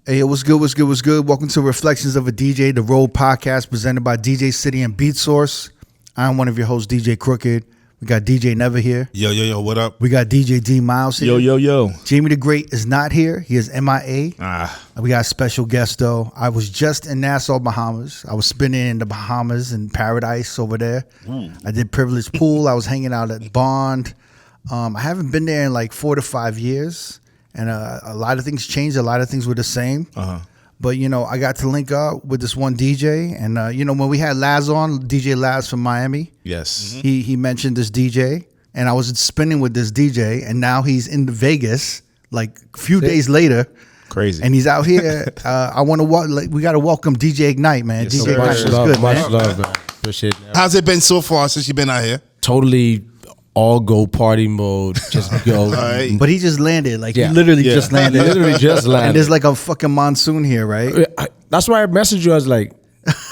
Hey, what's good, what's good, what's good? Welcome to Reflections of a DJ, the R.O.A.D podcast presented by DJ City and Beat Source. I'm one of your hosts, DJ Crooked. We got DJ Never here. Yo, what up? We got DJ D Miles here. Yo. Jamie the Great is not here. He is MIA. We got a special guest, though. I was just in Nassau, Bahamas. I was spinning in the Bahamas and Paradise over there. I did Privilege Pool. I was hanging out at Bond. I haven't been there in like 4 to 5 years. And a lot of things changed. A lot of things were the same. But, you know, I got to link up with this one DJ. And, you know, when we had Laz on, DJ Laz from Miami. Yes. He mentioned this DJ. And I was spinning with this DJ. And now he's in Vegas, like a few days later. Crazy. And he's out here. I want to we got to welcome DJ Ignite, man. Yes, DJ Ignite was good, much man. love, man. Appreciate it. How's it been so far since you've been out here? Totally all go party mode. Just go. Right. But he just landed. Like, Yeah. he literally just landed. Literally just landed. And there's like a fucking monsoon here, right? That's why I messaged you. I was like,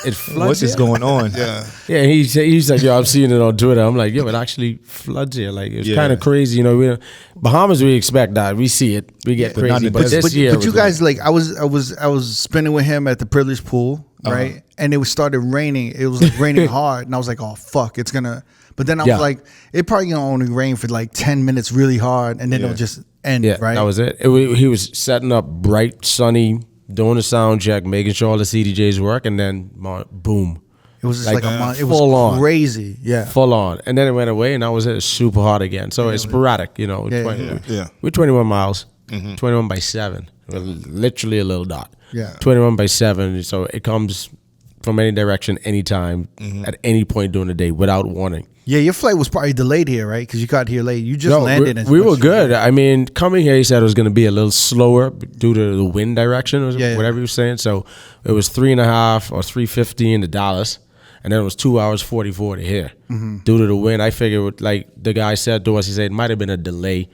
it floods. What is going on? Yeah, he said, yo, I'm seeing it on Twitter. I'm like, yo, it actually floods here. Like, it's kind of crazy. You know, Bahamas, we expect that. We see it. We get crazy. But this year, but you guys, like, I was spinning with him at the Privilege Pool, right? And it started raining. It was like raining hard, and I was like, oh fuck, it's gonna. But then I was like, it probably gonna only rain for like 10 minutes, really hard, and then it'll just end. Right? That was it. He was setting up bright, sunny, doing a sound check, making sure all the CDJs work, and then boom. It was just like a month. It was full on. Crazy, full on. And then it went away, and I was it super hot again. So it's sporadic, you know. We're 21 miles, 21 by 7, literally a little dot. 21 by 7. So it comes from any direction, anytime, at any point during the day, without warning. Yeah, your flight was probably delayed here, right? Because you got here late. You just landed. We were good. I mean, coming here, he said it was going to be a little slower due to the wind direction, or whatever he was saying. So it was 3.5 or 3:50 into Dallas, and then it was 2 hours 44 to here. Due to the wind, I figured, like the guy said to us, he said it might have been a delay.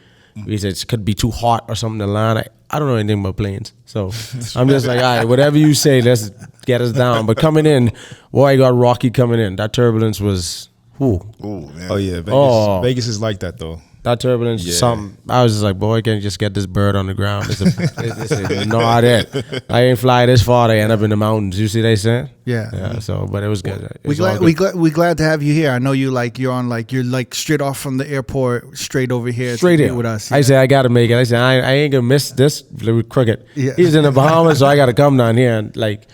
He said it could be too hot or something to land. I don't know anything about planes, so I'm just like, all right, whatever you say, let's get us down. But coming in, boy, I got rocky coming in. That turbulence was. Ooh, man. Oh yeah, Vegas is like that though. That turbulence, something. I was just like, boy, I can't just get this bird on the ground. It's not it. I ain't fly this far. They end up in the mountains. You see they saying? Yeah. So, but it was good. We glad to have you here. I know you're straight off from the airport, straight over here, straight here with us. I said I gotta make it. I said I ain't gonna miss this Crooked. Yeah. He's in the Bahamas, so I gotta come down here and like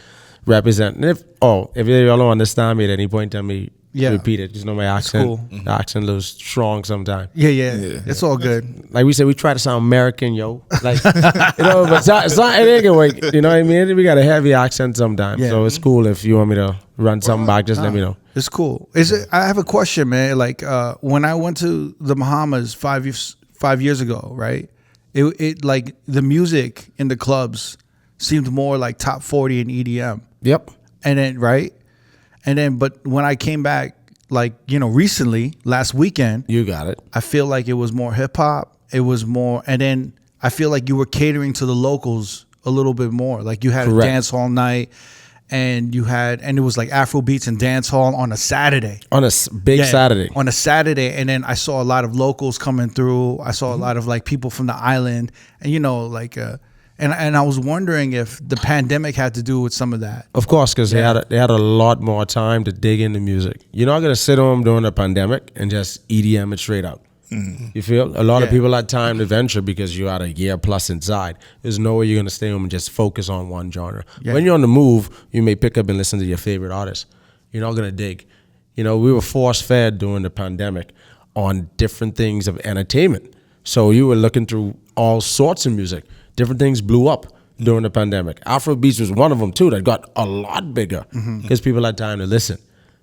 represent. And if y'all don't understand me at any point, tell me. Repeat it. Just know my accent. Cool. The accent a little strong sometimes. Yeah. It's all good. Like we said, we try to sound American, yo. Like but it's not it ain't gonna work. You know what I mean? We got a heavy accent sometimes. So it's cool if you want me to run something back, just let me know. It's cool. I have a question, man. Like when I went to the Bahamas 5 years ago, right? It like the music in the clubs seemed more like top 40 and EDM. Yep. And then but when I came back, like, you know, recently, last weekend, you got it. I feel like it was more hip hop. It was more, and then I feel like you were catering to the locals a little bit more. Like you had a dancehall night, and it was like Afro beats and dancehall on a Saturday. On a big Saturday. On a Saturday, and then I saw a lot of locals coming through. I saw a lot of like people from the island, and you know, like. And I was wondering if the pandemic had to do with some of that. Of course, because they had a lot more time to dig into music. You're not going to sit home during the pandemic and just EDM it straight out. You feel? A lot of people had time to venture because you had a year plus inside. There's no way you're going to stay home and just focus on one genre. When you're on the move, you may pick up and listen to your favorite artist. You're not going to dig. You know, we were force-fed during the pandemic on different things of entertainment. So you were looking through all sorts of music. Different things blew up during the pandemic. Afro beats was one of them too that got a lot bigger because people had time to listen.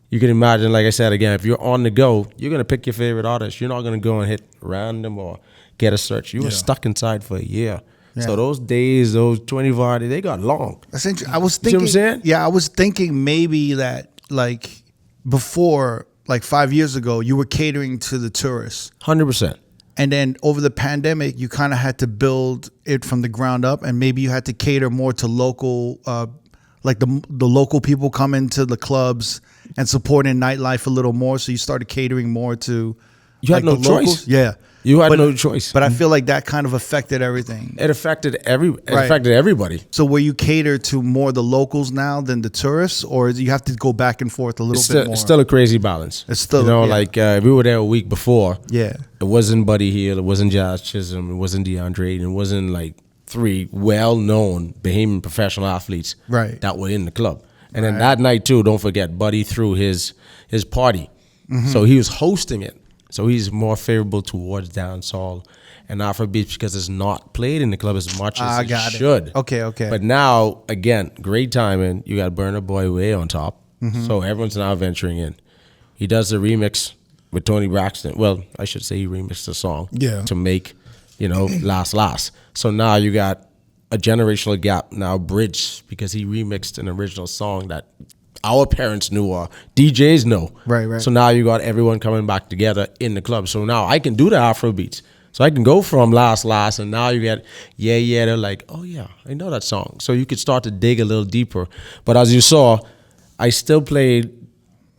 You can imagine, like I said again, if you're on the go, you're gonna pick your favorite artist. You're not gonna go and hit random or get a search. You were stuck inside for a year. So those days, those 24 days, they got long. That's interesting. I was thinking, you see what I'm saying? Yeah, I was thinking maybe that like before, like 5 years ago, you were catering to the tourists. 100%. And then over the pandemic, you kind of had to build it from the ground up, and maybe you had to cater more to local, like the local people coming to the clubs and supporting nightlife a little more. So you started catering more to. You had no choice. Yeah. You had no choice. But I feel like that kind of affected everything. It affected affected everybody. So will you cater to more the locals now than the tourists, or you have to go back and forth a little bit more? It's still a crazy balance. It's still, like we were there a week before. Yeah. It wasn't Buddy Hield, it wasn't Jazz Chisholm, it wasn't DeAndre, and it wasn't like 3 well-known Bahamian professional athletes that were in the club. And then that night too, don't forget, Buddy threw his party. So he was hosting it. So he's more favorable towards dancehall and Afrobeats because it's not played in the club as much as it should. Okay. But now, again, great timing. You got Burna Boy way on top. So everyone's now venturing in. He does the remix with Tony Braxton. Well, I should say he remixed the song to make, Last. So now you got a generational gap now bridged because he remixed an original song that our parents knew or DJs know. Right. So now you got everyone coming back together in the club. So now I can do the Afro beats. So I can go from last, and now you get, they're like, oh yeah, I know that song. So you could start to dig a little deeper. But as you saw, I still played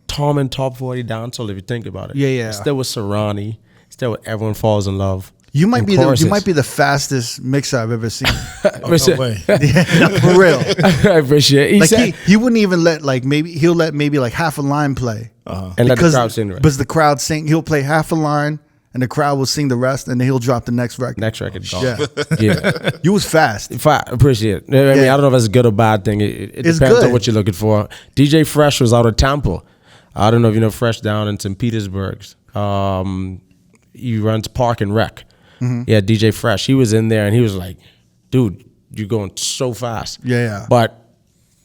Tom and Top 40 dancehall if you think about it. Yeah. Still with Serrani, still with Everyone Falls in Love. You might be the fastest mixer I've ever seen. No way. For real. I appreciate it. He wouldn't even let he'll let maybe like half a line play. And let the crowd sing the rest. Because the crowd sing, he'll play half a line and the crowd will sing the rest and then he'll drop the next record. Next record gone. Yeah. You was fast. I appreciate it. I mean, I don't know if it's a good or bad thing. It depends on what you're looking for. DJ Fresh was out of Tampa. I don't know if you know Fresh down in St. Petersburg. He runs Park and Rec. Yeah, DJ Fresh. He was in there and he was like, dude, you're going so fast. Yeah. But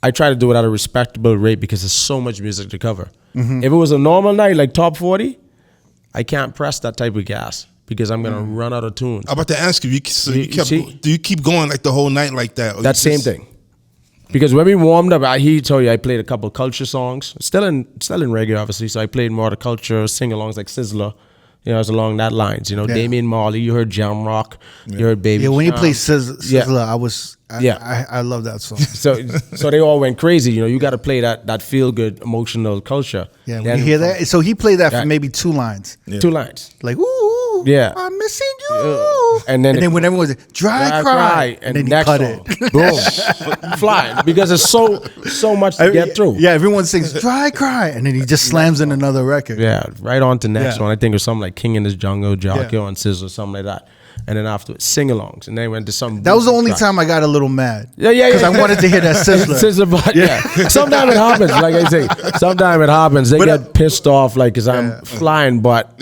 I try to do it at a respectable rate because there's so much music to cover. If it was a normal night like Top 40, I can't press that type of gas because I'm going to run out of tunes. I'm about to ask you, do you keep going like the whole night like that? That same thing. Because when we warmed up, he told you I played a couple culture songs. Still in reggae, obviously. So I played more of the culture, sing-alongs like Sizzler. It's along that lines. Damian Marley, you heard Jam Rock, you heard Baby. Yeah, when you play Sizzler, I love that song. So they all went crazy. You got to play that feel-good, emotional culture. Yeah, when you hear that. So he played that for maybe 2 lines. Yeah. 2 lines. Like, ooh, yeah, I'm missing you. And then when everyone was dry cry, and then next cut it. Boom. Flying. Because it's so much to get through. Yeah, everyone sings dry cry, and then he just slams in another record. Yeah, right on to next one. I think it was something like King in His Jungle, Jocko and Sizzler, something like that. And then afterwards, sing-alongs. And then went to some... That was the only time I got a little mad. Yeah. Because I wanted to hear that Sizzler. Sizzler, but sometimes it happens, like I say. Sometimes it happens. They get pissed off, like, because I'm flying. But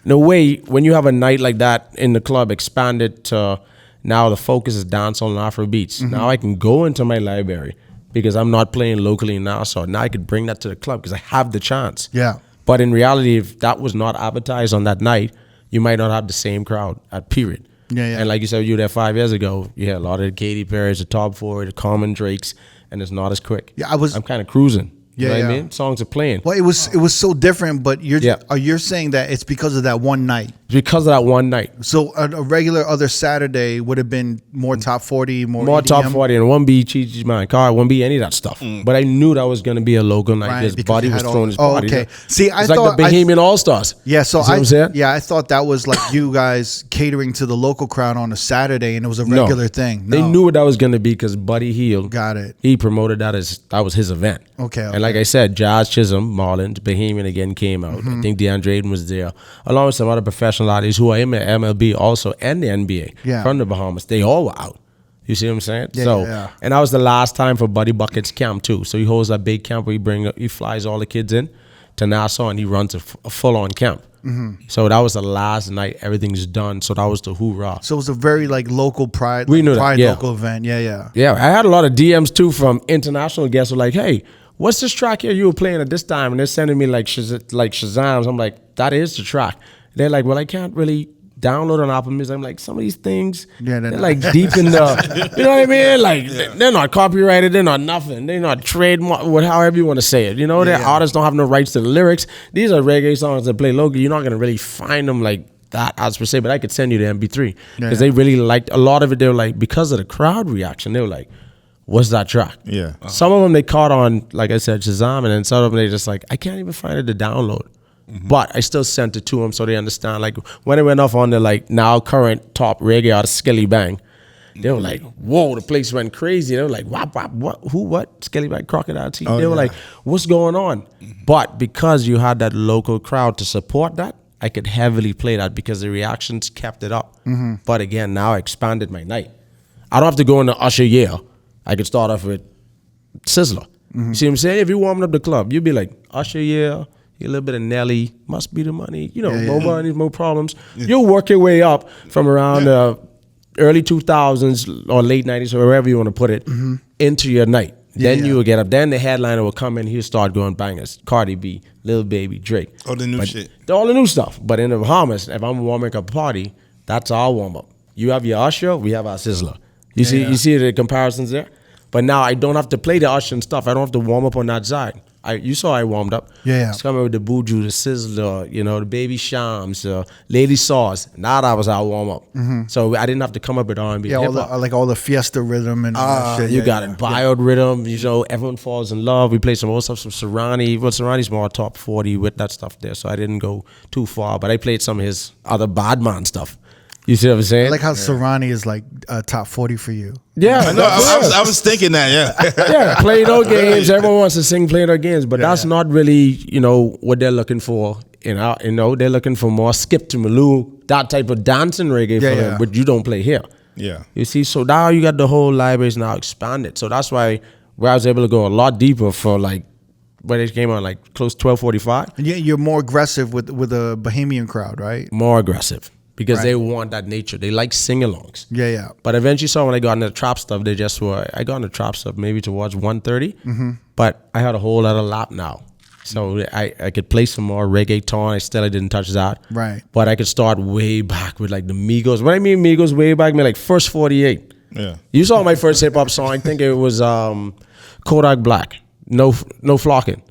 in a way, when you have a night like that in the club, expanded to now the focus is dancehall and Afro beats. Now I can go into my library because I'm not playing locally now. So now I could bring that to the club because I have the chance. Yeah. But in reality, if that was not advertised on that night, you might not have the same crowd at period. Yeah. And like you said, you were there 5 years ago. You had a lot of the Katy Perry's, the Top 4, the Common Drakes, and it's not as quick. Yeah, I'm kind of cruising. Yeah, you know what I mean? Songs are playing. Well, it was so different, but you're saying that it's because of that one night. Because of that one night. So a regular other Saturday would have been more top 40, more EDM? Top 40, and one be Chi Man Car, one be any of that stuff. But I knew that was going to be a local night. His body was throwing his body. Okay. See, I thought like the Bahamian All-Stars. Yeah, so I thought that was like you guys catering to the local crowd on a Saturday, and it was a regular thing. They knew what that was going to be because Buddy Hield. Got it. He promoted that as that was his event. Okay. And like I said, Jazz Chisholm, Marlins, Bahamian again came out. I think DeAndre was there, along with some other professional artists who are in the MLB also and the NBA from the Bahamas. They all were out. You see what I'm saying? Yeah. And that was the last time for Buddy Bucket's camp too. So he holds that big camp where he flies all the kids in to Nassau and he runs a full-on camp. So that was the last night. Everything's done. So that was the hoorah. So it was a very like local pride. We knew that. Local event. Yeah. Yeah, I had a lot of DMs too from international guests who were like, hey, what's this track here you were playing at this time? And they're sending me like Shazams. I'm like, that is the track. They're like, well, I can't really download on Apple Music. I'm like, some of these things, they're like deep in the, you know what I mean? Like, they're not copyrighted. They're not nothing. They're not trademark, however you want to say it. You know, artists don't have no rights to the lyrics. These are reggae songs that play local. You're not going to really find them like that as per se, but I could send you the MP3 because they really liked a lot of it. They were like, because of the crowd reaction, they were like, what's that track? Yeah. Some of them they caught on, like I said, Shazam, and then some of them they just like, I can't even find it to download. But I still sent it to them so they understand. Like when it went off on the like now current top reggae artist Skelly Bang, they were like, whoa, the place went crazy. They were like, what, who, what? Skelly Bang, Crocodile T. They were like, what's going on? But because you had that local crowd to support that, I could heavily play that because the reactions kept it up. But again, now I expanded my night. I don't have to go into Usher Yeah. I could start off with Sizzler. You see what I'm saying? If you warming up the club, you'd be like, Usher Yeah, a little bit of Nelly, must be the money. You know, nobody, no problems. You'll work your way up from around the early 2000s or late 90s or wherever you want to put it into your night. Then you will get up. Then the headliner will come in. He'll start going bangers. Cardi B, Lil Baby, Drake. All the new shit. All the new stuff. But in the Bahamas, if I'm warming up a party, that's our warm up. You have your Usher, we have our Sizzler. You see the comparisons there? But now I don't have to play the Usher and stuff. I don't have to warm up on that side. You saw I warmed up. It's coming with the Buju, the Sizzler, you know, the Baby Shams, Lady Sauce. Now that was our warm up. So I didn't have to come up with R&B. Yeah, all the fiesta rhythm and shit. You got it. Biod rhythm. You know, everyone falls in love. We played some old stuff from Serrani. Well, Serrani's more top 40 with that stuff there, so I didn't go too far. But I played some of his other Badman stuff. You see what I'm saying? I like how Serrani is like top 40 for you. Yeah, I was thinking that. Yeah, play no games. Everyone wants to sing play no games, but that's not really, you know, what they're looking for. You know, they're looking for more Skip to Malou, that type of dancing reggae for them, but you don't play here. Yeah. You see, so now you got the whole libraries now expanded. So that's why where I was able to go a lot deeper for like when it came on like close 12:45. And you're more aggressive with a Bahamian crowd, right? More aggressive. Because they want that nature. They like sing-alongs. Yeah. But eventually, so when I got into the trap stuff, I got into trap stuff maybe towards 1:30. But I had a whole other lap now. So I could play some more reggaeton. I didn't touch that. Right. But I could start way back with like the Migos. When I mean Migos way back, I mean like first 48. Yeah. You saw my first hip-hop song. I think it was Kodak Black. No Flocking.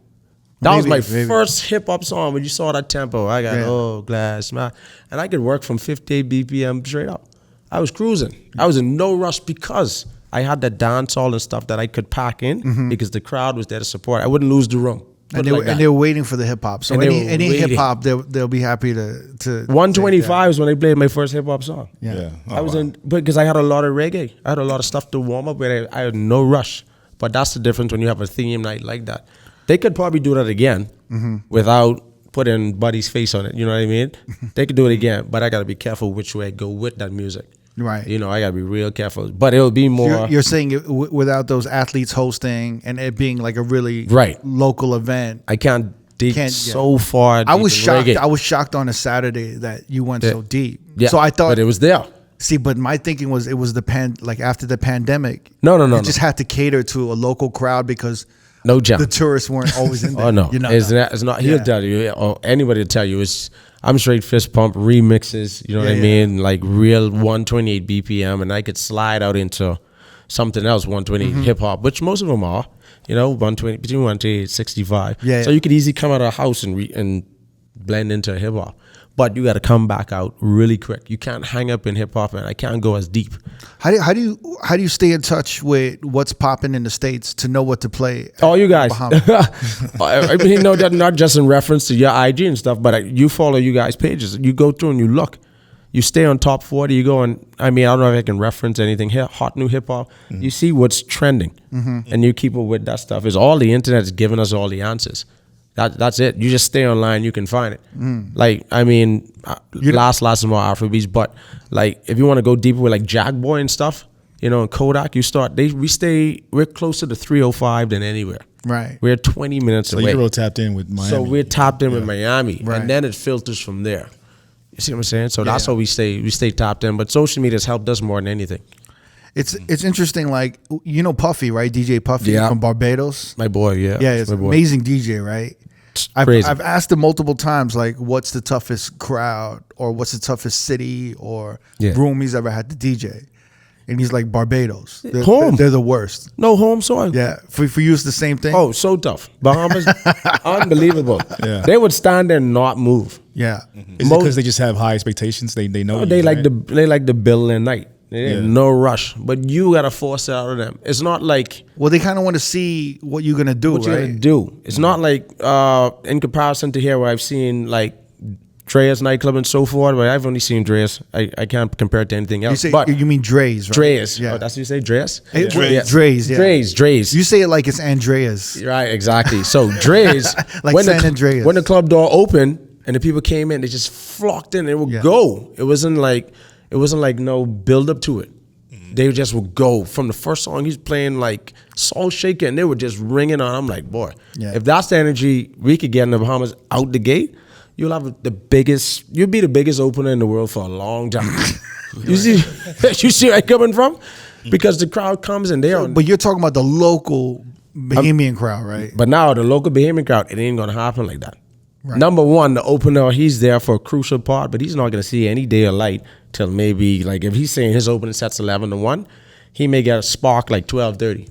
That was my first hip-hop song. When you saw that tempo, I got, glass, man. And I could work from 58 BPM straight up. I was cruising. I was in no rush because I had that dancehall and stuff that I could pack in because the crowd was there to support. I wouldn't lose the room. And they were waiting for the hip-hop. So any hip-hop, they'll be happy to 125 was when I played my first hip-hop song. Yeah. I was in, because I had a lot of reggae. I had a lot of stuff to warm up with. I had no rush. But that's the difference when you have a theme night like that. They could probably do that again without putting Buddy's face on it. You know what I mean? They could do it again, but I got to be careful which way I go with that music. Right. You know, I got to be real careful. But it'll be more... You're saying without those athletes hosting and it being like a really local event. I can't dig so far. I was shocked. I was shocked on a Saturday that you went so deep. Yeah, so I thought... But it was there. See, but my thinking was it was like after the pandemic. No. You just had to cater to a local crowd because... No jam. The tourists weren't always in there. Oh no, it's not. He'll tell you, or anybody will tell you. I'm straight fist pump remixes. You know what I mean? Like real 128 BPM, and I could slide out into something else 128 hip hop, which most of them are. You know, 120 between 128 and 65. Yeah. So you could easily come out of a house and blend into hip hop. But you got to come back out really quick. You can't hang up in hip hop, and I can't go as deep. How do you stay in touch with what's popping in the States to know what to play? Oh, you guys. I mean, no, that not just in reference to your IG and stuff, but you follow you guys' pages. You go through and you look. You stay on top 40. You go and I mean, I don't know if I can reference anything here. Hot new hip hop. You see what's trending, and you keep up with that stuff. Is all the internet is giving us all the answers. That's it. You just stay online, you can find it. Like, I mean, last is more Afrobeats, but like if you want to go deeper with like Jack Boy and stuff, you know, and Kodak, we're closer to 305 than anywhere. Right. We're 20 minutes away. So you're real tapped in with Miami. So we're tapped in with Miami, right. and then it filters from there. You see what I'm saying? So that's how we stay tapped in. But social media has helped us more than anything. It's interesting, like, you know Puffy, right? DJ Puffy from Barbados. My boy, Yeah, it's an amazing DJ, right? I've asked him multiple times, like, what's the toughest crowd or what's the toughest city or room he's ever had to DJ? And he's like, Barbados. They're the worst. No home song. Yeah. For you, it's the same thing? Oh, so tough. Bahamas, unbelievable. Yeah. They would stand there and not move. Yeah. Is it because they just have high expectations? They know they like the bill and night. There ain't no rush. But you got to force it out of them. It's not like... Well, they kind of want to see what you're going to do, what you're going to do. It's not like, in comparison to here where I've seen like Dre's nightclub and so forth, but I've only seen Dre's. I can't compare it to anything else. You mean Dre's, right? Dre's. Yeah. Oh, that's what you say, Dre's? Dre's, yeah. Dre's. You say it like it's Andreas. Right, exactly. So Dre's, like San Andreas. When the club door opened and the people came in, they just flocked in. They would go. It wasn't like no build up to it. They just would go. From the first song, he's playing like Soul Shaker, and they were just ringing on. I'm like, boy, if that's the energy we could get in the Bahamas out the gate, you'll be the biggest opener in the world for a long time. You see where I'm coming from? Because the crowd comes and they're... But you're talking about the local Bahamian crowd, right? But now the local Bahamian crowd, it ain't going to happen like that. Right. Number one, the opener, he's there for a crucial part, but he's not going to see any day of light till maybe, like if he's saying his opening set's 11 to 1, he may get a spark like 12:30.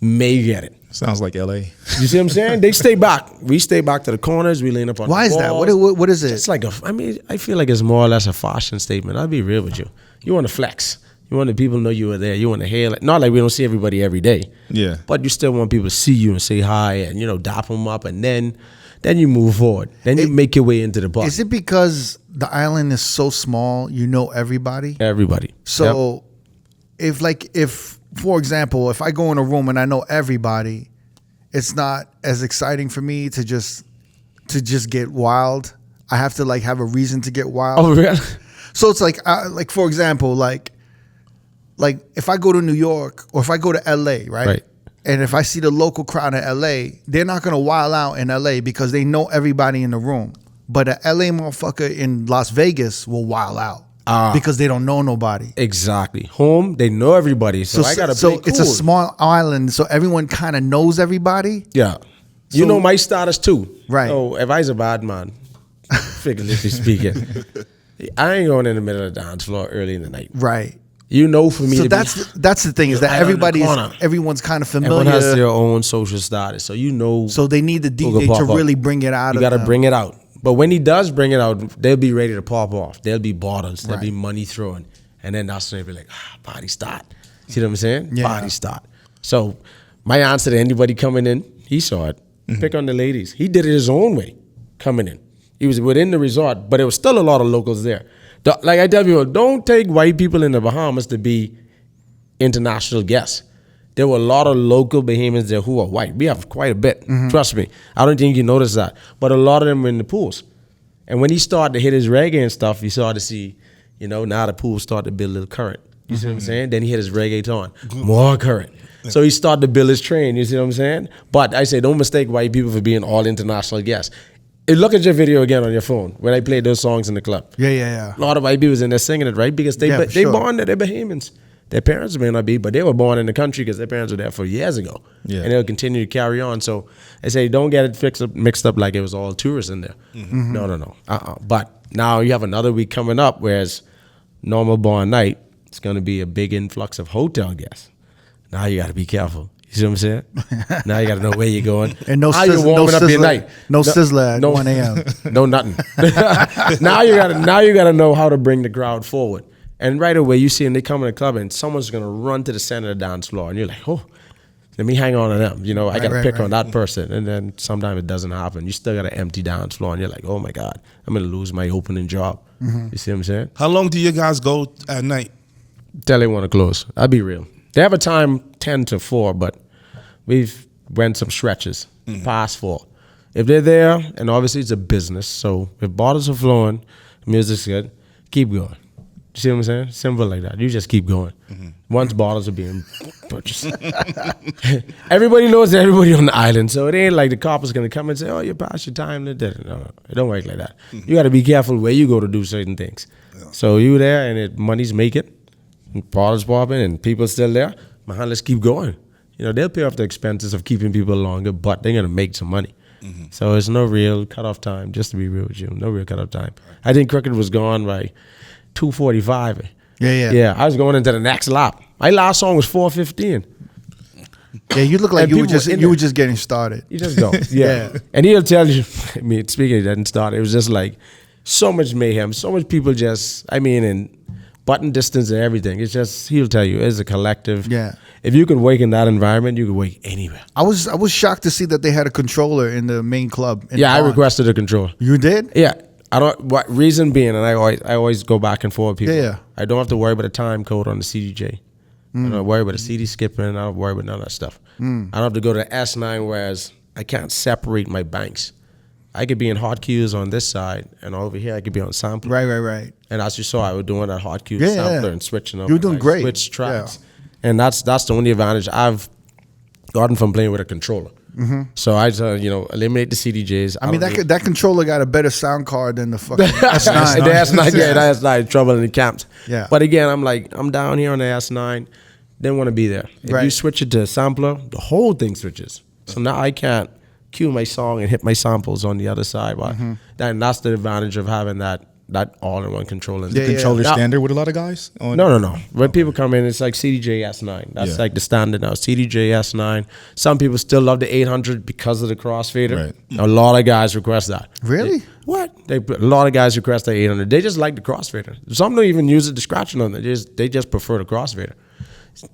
May get it. Sounds like LA. You see what I'm saying? They stay back. We stay back to the corners. We lean up on the walls. Why is that? What is it? It's like I feel like it's more or less a fashion statement. I'll be real with you. You want to flex. You want the people to know you were there. You want to hail it. Not like we don't see everybody every day. Yeah. But you still want people to see you and say hi and, dap them up, and then you move forward. Then you make your way into the bar. Is it because the island is so small, you know everybody? Everybody. So if for example, if I go in a room and I know everybody, it's not as exciting for me to just get wild. I have to have a reason to get wild. Oh, really? So it's like for example, like if I go to New York or if I go to LA, right? And if I see the local crowd in LA, they're not gonna wild out in LA because they know everybody in the room. But an LA motherfucker in Las Vegas will wild out. Because they don't know nobody. Exactly. Home, they know everybody. So I gotta play cool. It's a small island, so everyone kind of knows everybody. Yeah. You know my status too. Right. So if I was a bad man, figuratively speaking, I ain't going in the middle of the dance floor early in the night. Right. You know, for me so to that's the thing is that everyone's kind of familiar. Everyone has their own social status, so you know. So they need the DJ to really bring it out. You got to bring it out. But when he does bring it out, they'll be ready to pop off. There'll be bottles. There'll be money throwing. And then that's when they'll be like, party start. See what I'm saying? Yeah. Party start. So my answer to anybody coming in, he saw it. Pick on the ladies. He did it his own way coming in. He was within the resort, but there was still a lot of locals there. Like I tell people, don't take white people in the Bahamas to be international guests. There were a lot of local Bahamians there who are white. We have quite a bit. Trust me. I don't think you notice that. But a lot of them were in the pools. And when he started to hit his reggae and stuff, you started to see, now the pool started to build a little current. You see what I'm saying? Then he hit his reggaeton. More current. So he started to build his train. You see what I'm saying? But I say, don't mistake white people for being all international guests. Look at your video again on your phone when I played those songs in the club. Yeah. A lot of white people was in there singing it, right? Because they born there, they're Bahamians. Their parents may not be, but they were born in the country because their parents were there for years ago. Yeah. And they'll continue to carry on. So I say, don't get it mixed up like it was all tourists in there. No. But now you have another week coming up, whereas normal bar night, it's going to be a big influx of hotel guests. Now you got to be careful. You see what I'm saying? Now you got to know where you're going. And no sizzler at 1 a.m. No nothing. Now you got to know how to bring the crowd forward. And right away, you see them, they come in the club and someone's going to run to the center of the dance floor. And you're like, oh, let me hang on to them. I got to pick on that person. And then sometimes it doesn't happen. You still got an empty dance floor. And you're like, oh, my God, I'm going to lose my opening job. You see what I'm saying? How long do you guys go at night? Till they want to close. I'll be real. They have a time 10 to 4, but we've went some stretches past 4. If they're there, and obviously it's a business, so if bottles are flowing, music's good, keep going. You see what I'm saying? Simple like that. You just keep going. Once bottles are being purchased. Everybody knows everybody on the island, so it ain't like the cop is going to come and say, oh, you passed your time. No, it don't work like that. You got to be careful where you go to do certain things. Yeah. So you there, and money's making, bottles popping, and people still there. Man, let's keep going. They'll pay off the expenses of keeping people longer, but they're going to make some money. So it's no real cutoff time, just to be real with you. No real cutoff time. I think cricket was gone by 2:45. Yeah, I was going into the next lap. My last song was 4:15. Yeah, you look like you were just getting started. You just go. Yeah. And he'll tell you, speaking of getting started, it was just like so much mayhem, so much people but button distance and everything. It's just, he'll tell you, it's a collective. Yeah. If you could work in that environment, you could work anywhere. I was shocked to see that they had a controller in the main club. Yeah, I requested a controller. You did? Yeah. I don't. What reason being, and I always go back and forth with people. Yeah. I don't have to worry about a time code on the CDJ. I don't worry about the CD skipping. I don't worry about none of that stuff. I don't have to go to S9, whereas I can't separate my banks. I could be in hot cues on this side, and over here I could be on sampler. Right. And as you saw, I was doing that hot cue Yeah, sampler yeah. and switching up. You were doing great. Switch tracks, and that's the only advantage I've gotten from playing with a controller. So I just eliminate the CDJs. I mean, that controller got a better sound card than the fucking S9. The S9, yeah, the S9 trouble in the camps. Yeah. But again, I'm down here on the S9. Didn't want to be there. If you switch it to a sampler, the whole thing switches. So now I can't cue my song and hit my samples on the other side. But that's the advantage of having that all-in-one controller. Is the controller standard with a lot of guys? No. When people come in, it's like CDJ S9. That's like the standard now. CDJ S9. Some people still love the 800 because of the crossfader. Right. A lot of guys request that. Really? A lot of guys request the 800. They just like the crossfader. Some don't even use it to scratching on it. They just prefer the crossfader.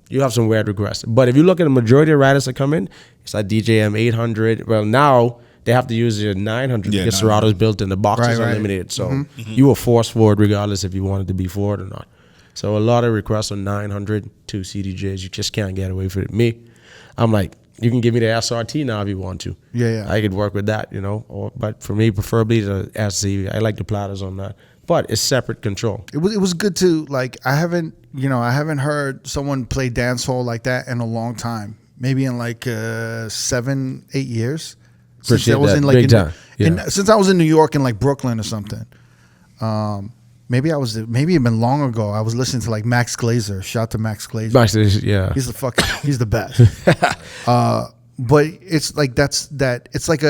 You have some weird requests. But if you look at the majority of riders that come in, it's like DJM 800. Well, now they have to use the 900 because Serato's built in. The boxes are limited. So you were forced forward regardless if you wanted to be forward or not. So a lot of requests on 900 to CDJs. You just can't get away from it. Me, I'm like, you can give me the SRT now if you want to. Yeah. I could work with that, but for me, preferably the SC. I like the platters on that. But it's separate control. It was good to, like, I haven't heard someone play dancehall like that in a long time. Maybe in like 7-8 years. Since I was in like since I was in New York and like Brooklyn or something. Maybe it been long ago. I was listening to like Max Glazer. Shout out to Max Glazer. Max Glazer, yeah. He's the best. But it's like it's like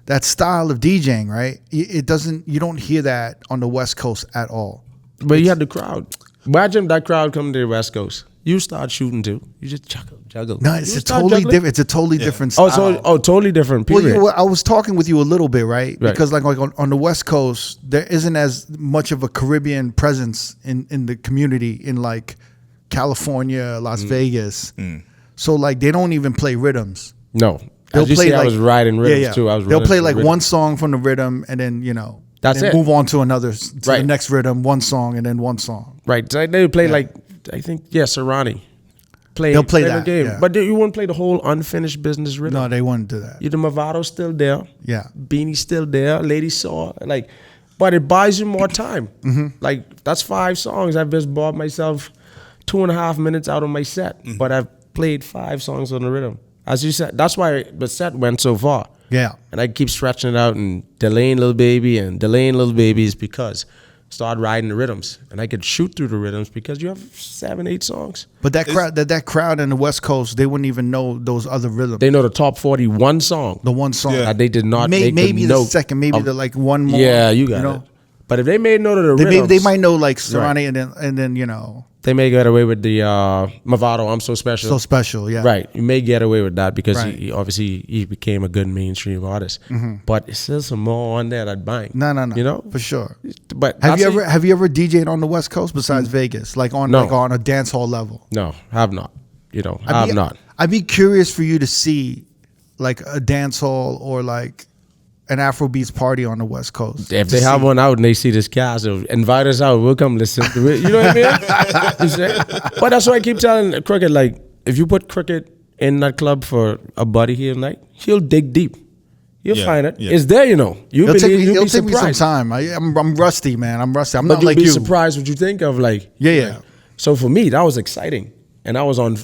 that style of DJing, right? You don't hear that on the West Coast at all. But you have the crowd. Imagine that crowd coming to the West Coast. You start shooting too. You just juggle. No, it's a totally different. It's a totally different style. Totally different. Period. Well, I was talking with you a little bit, right? Because like on the West Coast, there isn't as much of a Caribbean presence in the community in like California, Las Vegas. So like they don't even play rhythms. No, they'll play. I was riding rhythms too. They'll play like one song from the rhythm, and then that's it. Move on to the next rhythm, one song, and then one song. Right. So they play like. I think, Serrani. They'll play that game. Yeah. But you wouldn't play the whole unfinished business rhythm. No, they wouldn't do that. The Mavado's still there. Yeah. Beanie's still there. Lady Saw. But it buys you more time. Like, that's 5 songs. I've just bought myself 2.5 minutes out of my set. But I've played 5 songs on the rhythm. As you said, that's why the set went so far. Yeah. And I keep stretching it out and delaying Little Baby is because start riding the rhythms, and I could shoot through the rhythms because you have 7-8 songs. But that crowd in the West Coast, they wouldn't even know those other rhythms. They know the top 40 one song. The one song that they did not. Maybe the second, maybe the like one more. Yeah, you got it. But if they made note of the rhythms, they might know like Serrani, and then they may get away with the Mavado. I'm so special. So special, yeah. Right, you may get away with that because he obviously became a good mainstream artist. But it's still some more on there that bang. No, for sure. But have you ever DJed on the West Coast besides Vegas, like on a dance hall level? No, have not. Have not. I'd be curious for you to see like a dance hall or like an Afrobeats party on the West Coast. If they have one out and they see this cast, they'll invite us out. We'll come listen to it. You know what I mean? But that's why I keep telling Cricket, like, if you put Cricket in that club for a buddy here tonight, he'll dig deep. You'll find it. Yeah. It's there, You'll it'll be take me some time. I'm rusty, man. I'm rusty. I'm but not like you. You'll be surprised what you think of, like. Yeah. Like, so for me, that was exciting, and I was on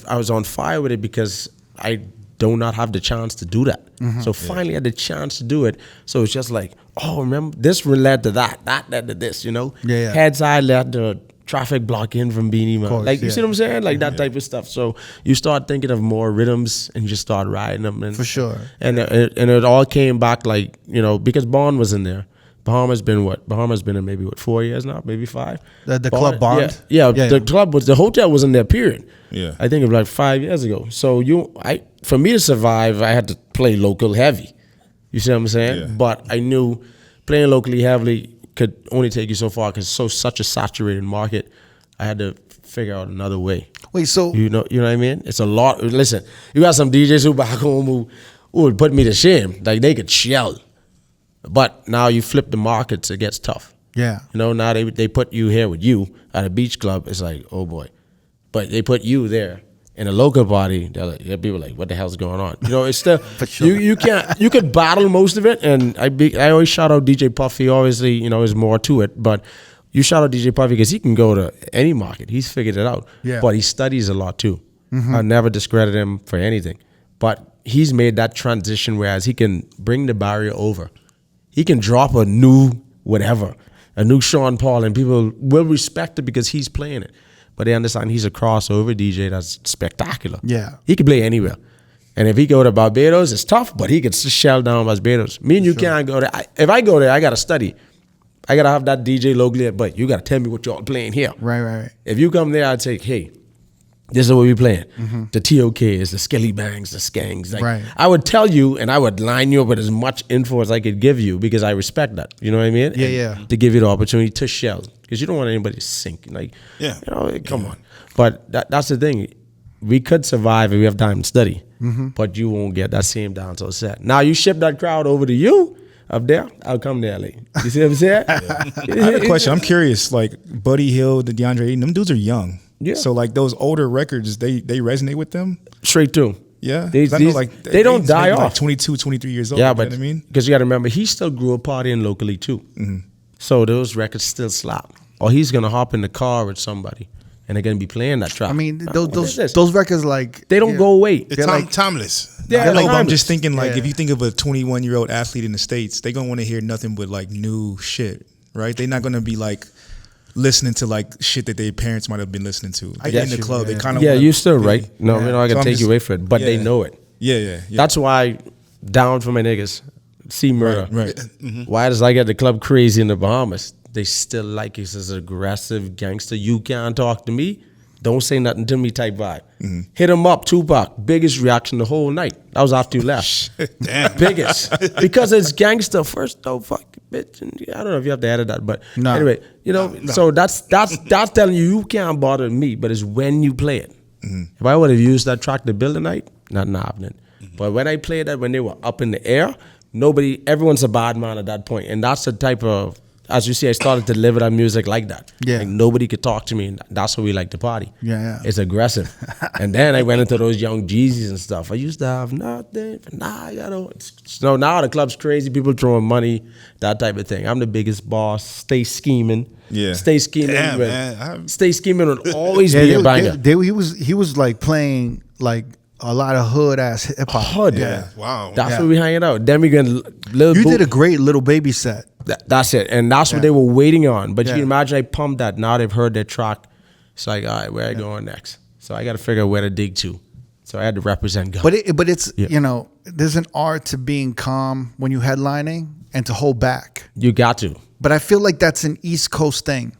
fire with it because I do not have the chance to do that. So finally had the chance to do it. So it's just like, oh, remember, this led to that led to this, Yeah. Heads eye led to traffic blocking from Beanie Man. Like, you see what I'm saying? Like that type of stuff. So you start thinking of more rhythms and you just start riding them. And, for sure. And it all came back like, because Bond was in there. Bahamas been in maybe 4 years now, maybe 5. The club Bond? Yeah. The hotel was in there, period. Yeah. I think it was like 5 years ago. So for me to survive, I had to play local heavy. You see what I'm saying? Yeah. But I knew playing locally heavily could only take you so far because it's such a saturated market. I had to figure out another way. Wait, so you know what I mean? It's a lot. Listen, you got some DJs who back home who would put me to shame. Like they could shell, but now you flip the markets, it gets tough. Yeah. You know, now they put you here with you at a beach club. It's like, oh boy, but they put you there in a local party. They're like, people are like, what the hell's going on? You know, it's still sure. you could battle most of it. And I always shout out DJ Puffy. Obviously, you know, there's more to it, but. You shout out DJ Puffy because he can go to any market. He's figured it out. Yeah. But he studies a lot too. Mm-hmm. I never discredit him for anything. But he's made that transition whereas he can bring the barrier over. He can drop a new whatever, a new Sean Paul, and people will respect it because he's playing it. But they understand he's a crossover DJ that's spectacular. Yeah. He can play anywhere. And if he go to Barbados, it's tough, but he could shell down Barbados. Me and you can't go there. If I go there, I got to study. I got to have that DJ locally, but you got to tell me what y'all playing here. Right. If you come there, I'd say, hey, this is what we playing. Mm-hmm. The TOK is the Skelly Bangs, the Skangs. Like, right. I would tell you, and I would line you up with as much info as I could give you because I respect that. You know what I mean? Yeah. To give you the opportunity to shell because you don't want anybody to sink. Like, you know, come on. But that's the thing. We could survive if we have time to study, but you won't get that same dancehall set. Now you ship that crowd over to you. Up there, I'll come there late. You see what I'm saying? I have a question. I'm curious. Like Buddy Hill, the DeAndre Ayton, them dudes are young. Yeah. So like those older records, they resonate with them? Straight through. Yeah. They don't die off. Like 22, 23 years old. Yeah, but you know what I mean? Because you got to remember, he still grew up partying locally too. Mm-hmm. So those records still slap. Or he's going to hop in the car with somebody. And they're gonna be playing that track. I mean, those records like they don't go away. They're like timeless. Yeah, like I'm just thinking like if you think of a 21-year-old athlete in the States, they're gonna want to hear nothing but like new shit, right? They're not gonna be like listening to like shit that their parents might have been listening to. In the club, they kind of you're still right. No, you know I can take you away from it, but they know it. Yeah. That's why down for my niggas, see murder. Right. Mm-hmm. Why does I get the club crazy in the Bahamas? They still like it as aggressive gangster. You can't talk to me. Don't say nothing to me type vibe. Mm-hmm. Hit him up, Tupac. Biggest reaction the whole night. That was after you left. Damn. Biggest. Because it's gangster first though, fuck bitch. And I don't know if you have to edit that, but anyway, you know, so that's telling you can't bother me, but it's when you play it. Mm-hmm. If I would have used that track to build a night, nothing happening. Mm-hmm. But when I played that when they were up in the air, everyone's a bad man at that point. And that's the type of, as you see, I started to deliver that music like that. Yeah. Like nobody could talk to me, and that's what we like to party. Yeah. It's aggressive. And then I went into those young Jeezys and stuff. I used to have nothing. I got so now the club's crazy. People throwing money, that type of thing. I'm the biggest boss. Stay scheming. Yeah. Stay scheming. Damn, man. Stay scheming would always be a banger. He was like playing like a lot of hood ass hip hop. Hood. Yeah. Wow. That's where we hanging out. Then we get You did a great Little Baby set. That's it. And that's what they were waiting on. But you can imagine I pumped that. Now they've heard their track. It's like, all right, where I going next? So I got to figure out where to dig to. So I had to represent God. But it's, you know, there's an art to being calm when you're headlining and to hold back. You got to. But I feel like that's an East Coast thing.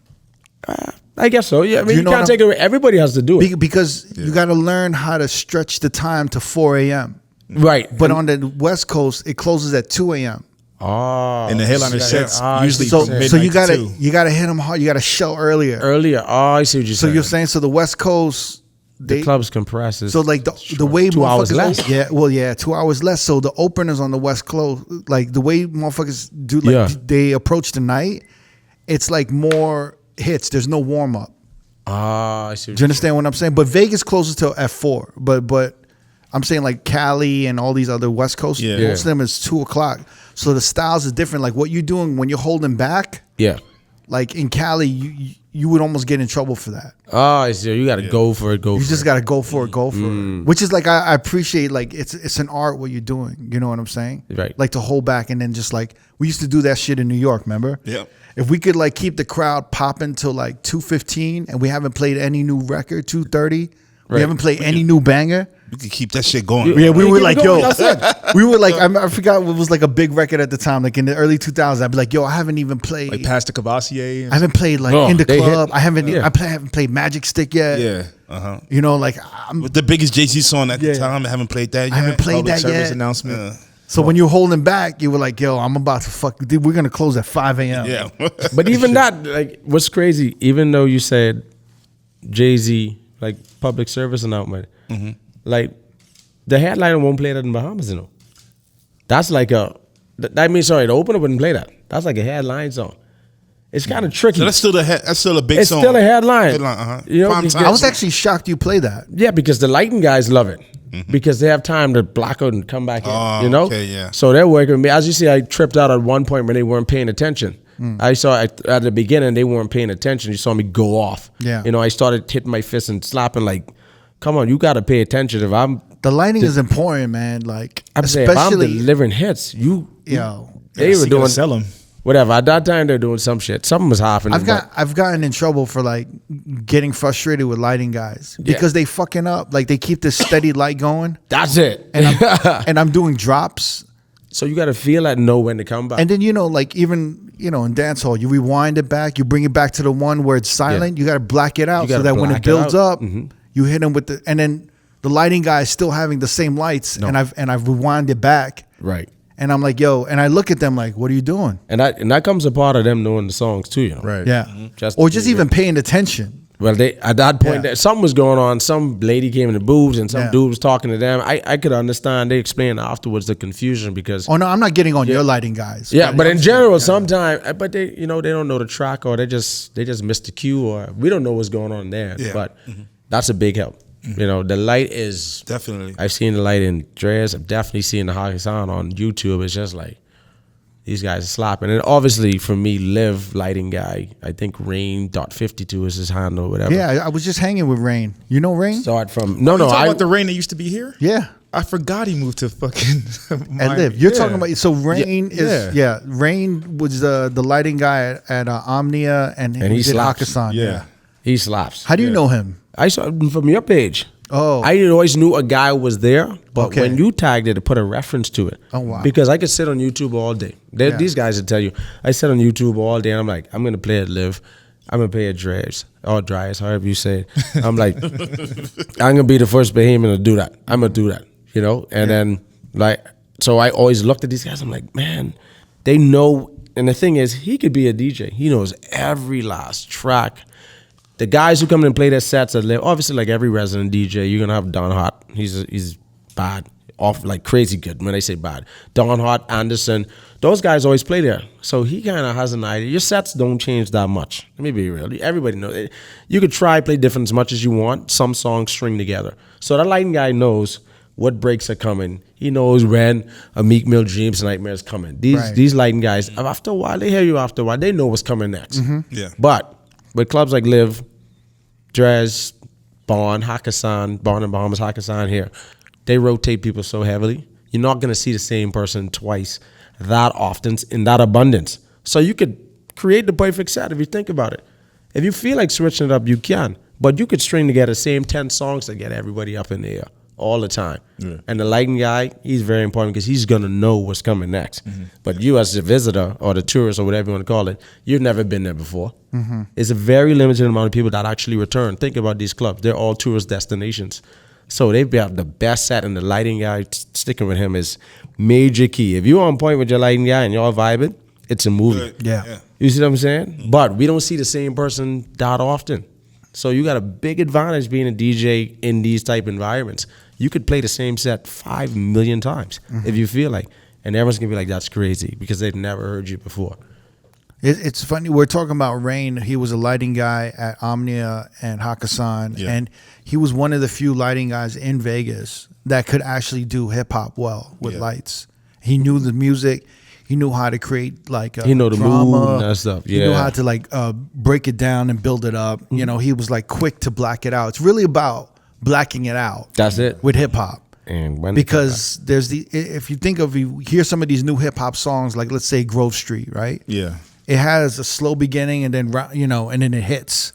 I guess so. Yeah, I mean, you can't take it away. Everybody has to do it. Because you got to learn how to stretch the time to 4 a.m. Right. But on the West Coast, it closes at 2 a.m. Oh, and the headliner sets usually so you gotta hit them hard. You gotta show earlier. Oh, I see what you're saying. So you're saying the West Coast, the club's compresses. So like the way 2 hours less. 2 hours less. So the openers on the West Coast, like the way motherfuckers do, like they approach the night, it's like more hits. There's no warm up. I see. Do you understand what I'm saying? But Vegas closes till at 4. But I'm saying like Cali and all these other West Coast, most of them is 2 o'clock. So the styles are different. Like what you're doing when you're holding back. Yeah. Like in Cali, you would almost get in trouble for that. I see. You got to go for it. You just got to go for it. Go for it. Which is like I appreciate. Like it's an art what you're doing. You know what I'm saying? Right. Like to hold back and then just like we used to do that shit in New York. Remember? Yeah. If we could like keep the crowd popping till like 2:15 and we haven't played any new record 2:30. We haven't played any new banger. We could keep that shit going. Yeah, we were like, we were like, I forgot what was like a big record at the time, like in the early 2000s. I'd be like, yo, I haven't even played. Like Pastor Cavassier. I haven't played like in the club. I haven't played Magic Stick yet. Yeah. You know, like with the biggest Jay-Z song at the time, I haven't played that yet. I haven't played Public that service yet. announcement. So when you're holding back, you were like, yo, I'm about to fuck. Dude, we're going to close at 5 a.m. Yeah. But even that, like, what's crazy, even though you said Jay-Z, like, public service announcement, like, the headliner won't play that in Bahamas, you know. That's like the opener wouldn't play that. That's like a headline song. It's kind of tricky. So that's still a big song. It's still a headline. You know, I was actually shocked you played that. Yeah, because the lighting guys love it. Because they have time to block out and come back in, you know? Okay, yeah. So they're working with me. As you see, I tripped out at one point when they weren't paying attention. I saw at the beginning, they weren't paying attention. You saw me go off. Yeah. You know, I started hitting my fist and slapping like, come on, you got to pay attention. The lighting is important, man. Like, especially if I'm delivering hits, they were doing sell them. Whatever. At that time, they're doing some shit. Something was happening. I've gotten in trouble for like getting frustrated with lighting guys because they fucking up. Like they keep this steady light going. That's it. And I'm doing drops. So you got to feel that and know when to come back. And then, you know, like even, you know, in dancehall, you rewind it back, you bring it back to the one where it's silent. You got to black it out so that when it builds up, you hit them with the, and then the lighting guy is still having the same lights and I've rewind it back. Right. And I'm like, yo, and I look at them like, what are you doing? And that comes a part of them knowing the songs too, you know. Right. Yeah. Just even paying attention. Well, they at that point, something was going on. Some lady came in the booths and some dude was talking to them. I could understand. They explained afterwards the confusion because. Oh no, I'm not getting on your lighting guys. Yeah, but in general, sometimes, but they, you know, they don't know the track or they just missed the cue or we don't know what's going on there. Yeah. But that's a big help. You know, the light is definitely. I've seen the light in Dre's. I've definitely seen the hockey sound on YouTube. It's just like these guys are slapping. And obviously for me, Liv lighting guy, I think Rain.52 is his handle or whatever. Yeah, I was just hanging with Rain. You know Rain? Start from You talking about the Rain that used to be here? Yeah. I forgot he moved to fucking and Liv. You're talking about so Rain Rain was the lighting guy at Omnia and he did Hakkasan. Yeah. He slaps. How do you know him? I saw him from your page. Oh. I always knew a guy was there, but when you tagged it put a reference to it. Oh, wow. Because I could sit on YouTube all day. These guys would tell you. I sit on YouTube all day and I'm like, I'm going to play at Liv. I'm going to play at Dre's. Or Dryas, however you say it. I'm like, I'm going to be the first Bahamian to do that. I'm going to do that, you know? And then, like, so I always looked at these guys. I'm like, man, they know. And the thing is, he could be a DJ. He knows every last track. The guys who come in and play their sets at Live, obviously like every resident DJ, you're gonna have Don Hot. He's bad, off like crazy good. When I say bad, Don Hot, Anderson, those guys always play there. So he kind of has an idea. Your sets don't change that much. Let me be real. Everybody knows. You could try play different as much as you want. Some songs string together. So that lighting guy knows what breaks are coming. He knows when a Meek Mill Dreams Nightmare is coming. These lighting guys, after a while, they hear you after a while. They know what's coming next. Yeah. But with clubs like Live, Drez, Barn, Hakkasan, Barn and Bahamas, Hakkasan here, they rotate people so heavily. You're not going to see the same person twice that often in that abundance. So you could create the perfect set if you think about it. If you feel like switching it up, you can. But you could string together the same 10 songs to get everybody up in the air all the time. Yeah. And the lighting guy, he's very important because he's going to know what's coming next. But you as the visitor or the tourist or whatever you want to call it, you've never been there before. It's a very limited amount of people that actually return. Think about these clubs. They're all tourist destinations. So they have the best set, and the lighting guy, sticking with him is major key. If you're on point with your lighting guy and y'all vibing, it's a movie. Yeah. You see what I'm saying? But we don't see the same person that often. So you got a big advantage being a DJ in these type environments. You could play the same set 5 million times if you feel like. And everyone's going to be like, that's crazy because they've never heard you before. It's funny. We're talking about Rain. He was a lighting guy at Omnia and Hakkasan. Yeah. And he was one of the few lighting guys in Vegas that could actually do hip-hop well with lights. He knew the music. He knew how to create like a the drama. mood and that stuff. Yeah. He knew how to like break it down and build it up. You know, he was like quick to black it out. It's really about blacking it out. That's it. With hip hop. And when because there's if you hear some of these new hip hop songs, like let's say Grove Street, right? Yeah. It has a slow beginning and then and then it hits.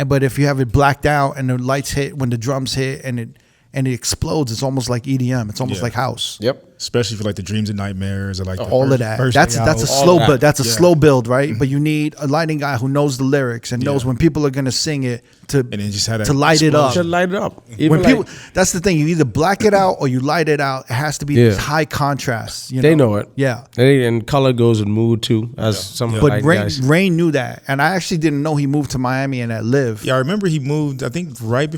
But if you have it blacked out and the lights hit when the drums hit and it explodes, it's almost like EDM. It's almost like house. Yep. especially for like the dreams and nightmares or like all of that. That's a slow build. That's a slow build, right? But you need a lighting guy who knows the lyrics and knows when people are gonna sing it to light it up. To light it up. When people, that's the thing. You either black it out or you light it out. It has to be this high contrast. You know? They know it. Yeah. And color goes with mood too. As some But Rain knew that, and I actually didn't know he moved to Miami and at Live. Yeah, I remember he moved. I think right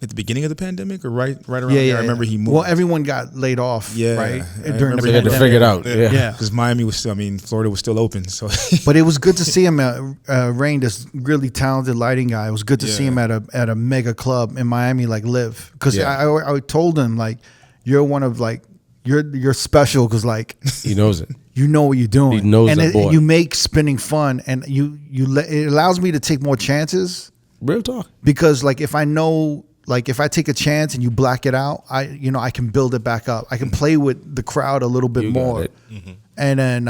at the beginning of the pandemic, or right around there. I remember he moved. Well, everyone got laid off. Yeah, right during the pandemic. They had to figure it out. Yeah, because Miami was still. I mean, Florida was still open. So, but it was good to see him. Rain, this really talented lighting guy. It was good to see him at a mega club in Miami, like Live. Because I told him like, you're one of like you're special because like he knows it. You know what you're doing. He knows and the boy. You make spinning fun, and it allows me to take more chances. Real talk. Because like if I know. Like if I take a chance and you black it out, I can build it back up. I can play with the crowd a little bit more. Mm-hmm. And then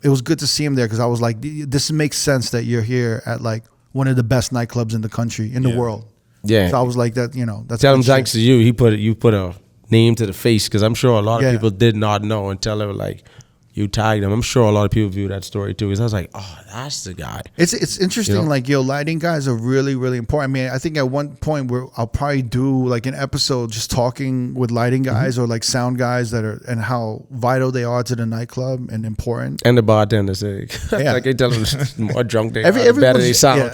it was good to see him there because I was like, this makes sense that you're here at like one of the best nightclubs in the country, in the world. Yeah. So I was like, that's tell him thanks to you. You put a name to the face because I'm sure a lot of people did not know until they were like, you tagged him. I'm sure a lot of people view that story too. Because I was like, oh, that's the guy. It's interesting. Like, lighting guys are really, really important. I mean, I think at one point where I'll probably do like an episode just talking with lighting guys or like sound guys and how vital they are to the nightclub and important. And the bartenders, like they tell them the more drunk they are, the better they sound.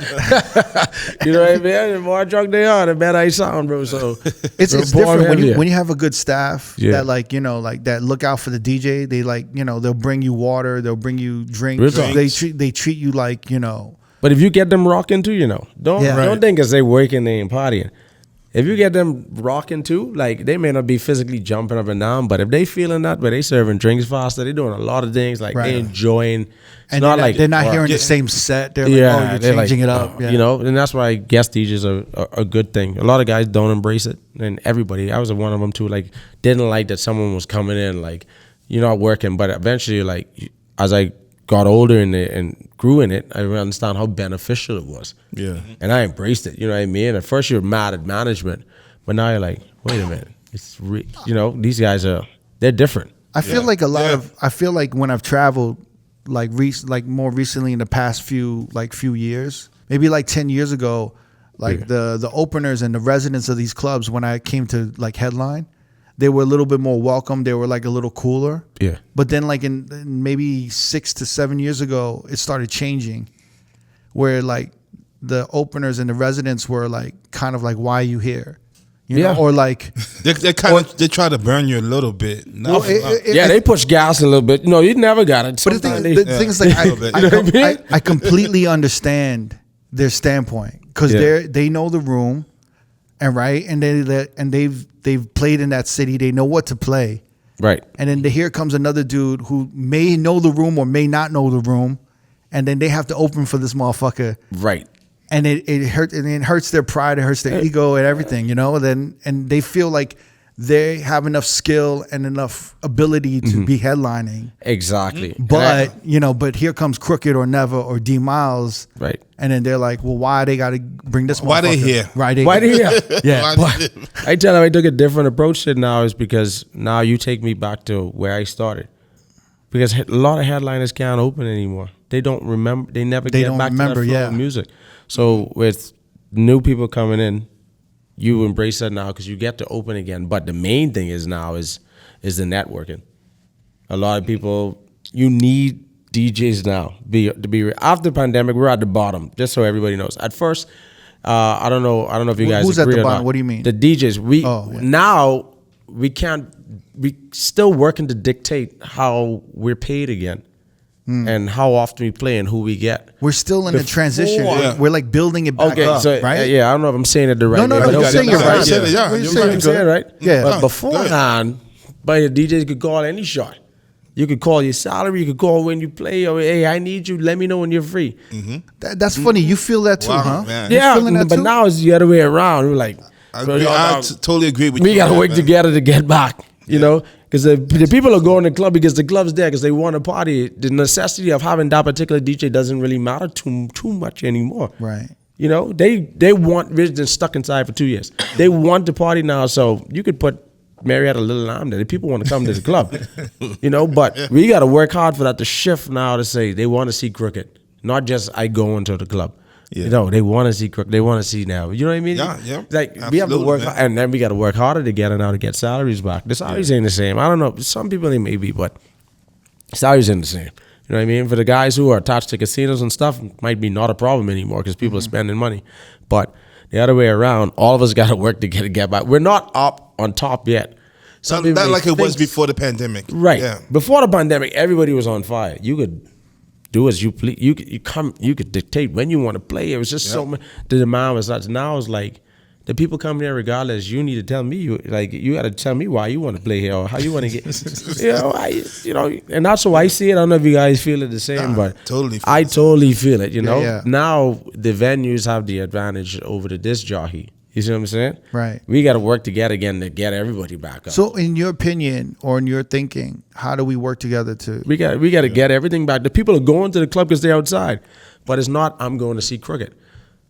You know what I mean? The more drunk they are, the better they sound, bro. So it's different when you have a good staff that like that look out for the DJ. They like they'll bring you water, they'll bring you drinks. They treat you like But if you get them rocking too, don't think because they working, they ain't partying. If you get them rocking too, like they may not be physically jumping up and down, but if they feeling that, but they serving drinks faster, they doing a lot of things, like they enjoying. It's and not like they're not hearing the same set. They're like, you're changing it up. And that's why guest DJs are a good thing. A lot of guys don't embrace it, and everybody. I was one of them too. Like didn't like that someone was coming in like. You're not working, but eventually, like as I got older and grew in it, I understand how beneficial it was. Yeah, and I embraced it. You know what I mean? At first, you're mad at management, but now you're like, wait a minute, it's these guys they're different. I feel like I feel like when I've traveled, like more recently in the past few years, maybe like 10 years ago, like the openers and the residents of these clubs when I came to like headline. They were a little bit more welcome. They were like a little cooler. Yeah. But then like in maybe 6 to 7 years ago, it started changing where like the openers and the residents were like kind of like, why are you here? You know? Or like they try to burn you a little bit. They push gas a little bit. No, you never got it. But the thing is like I completely understand their standpoint because they know the room. And they've played in that city. They know what to play. Right. And then here comes another dude who may know the room or may not know the room, and then they have to open for this motherfucker. Right. And it hurts their pride, it hurts their ego and everything, and they feel like they have enough skill and enough ability to be headlining. Exactly. But, but here comes Crooked or Never or D Miles. Right. And then they're like, well, why they got to bring this motherfucker? Why they here? Right. Why they here? Yeah. I tell them I took a different approach to it now is because now you take me back to where I started. Because a lot of headliners can't open anymore. They don't remember. They never get back to that flow of music. So with new people coming in, you embrace that now because you get to open again. But the main thing is now is the networking. A lot of people, you need DJs now. After the pandemic, we're at the bottom. Just so everybody knows. At first, I don't know if you guys who's agree at the or bottom? not. What do you mean? The DJs. Now we can't. We still working to dictate how we're paid again. And how often we play and who we get. We're still in the transition. We're like building it back up, right? I don't know if I'm saying it the right way. No, you're saying it right. You're saying it right. Yeah. But beforehand, the DJs could call any shot. You could call your salary. You could call when you play. Or, hey, I need you. Let me know when you're free. Mm-hmm. That's funny. You feel that too, huh? Man. Yeah, but now it's the other way around. We're like, I totally agree with you. We got to work together to get back, you know? Because the people are going to the club because the club's there because they want to party. The necessity of having that particular DJ doesn't really matter too much anymore. Right. You know, they want residents stuck inside for 2 years. They want to party now, so you could put Mary had a little lamb there. The people want to come to the club, you know. But we got to work hard for that to shift now to say they want to see cricket, not just I go into the club. Yeah. You know, they want to see cricket. They want to see now. You know what I mean? Yeah. Like absolutely, we have to work, and then we got to work harder together now to get salaries back. The salaries ain't the same. I don't know. Some people they may be, but salaries ain't the same. You know what I mean? For the guys who are attached to casinos and stuff, it might be not a problem anymore because people are spending money. But the other way around, all of us got to work to get back. We're not up on top yet. Not like it was before the pandemic. Right. Yeah. Before the pandemic, everybody was on fire. You could do as you please. You could dictate when you want to play. It was just so much. The demand was such. Now it's like the people come here regardless. You need to tell me. You got to tell me why you want to play here or how you want to get. And that's how I see it. I don't know if you guys feel it the same, but I totally feel it. You know, now the venues have the advantage over the disc jockey. You see what I'm saying? Right. We got to work together again to get everybody back up. So, in your opinion or in your thinking, how do we work together to? We got to get everything back. The people are going to the club because they're outside, but it's not. I'm going to see cricket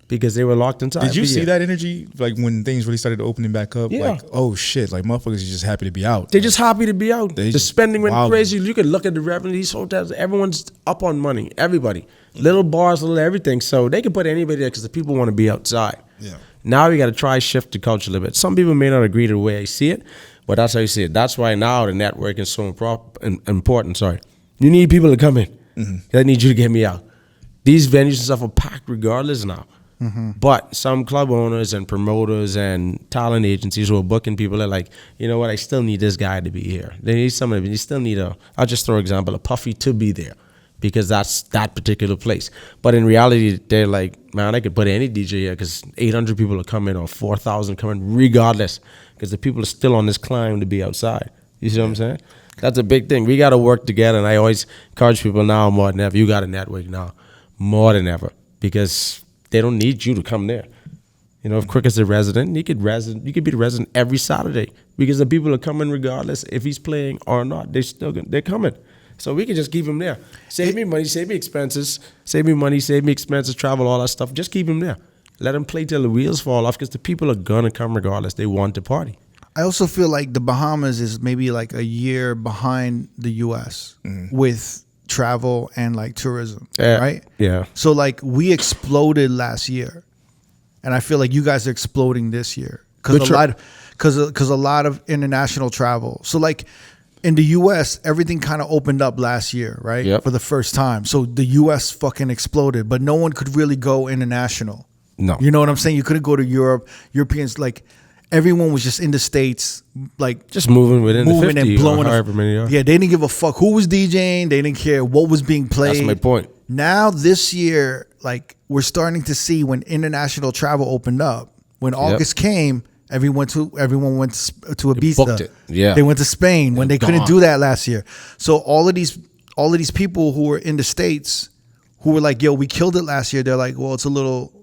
because they were locked inside. Did you see that energy like when things really started opening back up? Yeah. Like, oh shit! Like motherfuckers are just happy to be out. They're just happy to be out. The spending went wild. crazy. You could look at the revenue. These hotels, everyone's up on money. Everybody, little bars, little everything. So they can put anybody there because the people want to be outside. Yeah. Now we got to try shift the culture a little bit. Some people may not agree to the way I see it, but that's how you see it. That's why now the network is so important. Sorry, you need people to come in. Mm-hmm. I need you to get me out. These venues and stuff are packed regardless now. Mm-hmm. But some club owners and promoters and talent agencies who are booking people are like, you know what? I still need this guy to be here. They need somebody. You still need I'll just throw an example, a Puffy to be there. Because that's that particular place. But in reality, they're like, man, I could put any DJ here because 800 people are coming or 4,000 coming regardless because the people are still on this climb to be outside. You see what I'm saying? That's a big thing. We got to work together. And I always encourage people now more than ever. You got a network now more than ever because they don't need you to come there. You know, if Cricket's a resident, you could be the resident every Saturday because the people are coming regardless if he's playing or not. They're coming. So we can just keep him there. Save me money, save me expenses, save me money, save me expenses, travel, all that stuff. Just keep him there. Let him play till the wheels fall off because the people are going to come regardless. They want to party. I also feel like the Bahamas is maybe like a year behind the U.S. with travel and like tourism, right? Yeah. So like we exploded last year, and I feel like you guys are exploding this year because a lot of international travel. So like. In the U.S., everything kind of opened up last year, right? Yep. For the first time. So the U.S. fucking exploded, but no one could really go international. No. You know what I'm saying? You couldn't go to Europe. Europeans, like, everyone was just in the States, like... Just moving within the 50 and blowing however many are. Yeah, they didn't give a fuck who was DJing. They didn't care what was being played. That's my point. Now, this year, like, we're starting to see when international travel opened up, when August came... Everyone went to Ibiza. Booked it. Yeah. They went to Spain when they couldn't do that last year. So all of these people who were in the States who were like, yo, we killed it last year, they're like, well, it's a little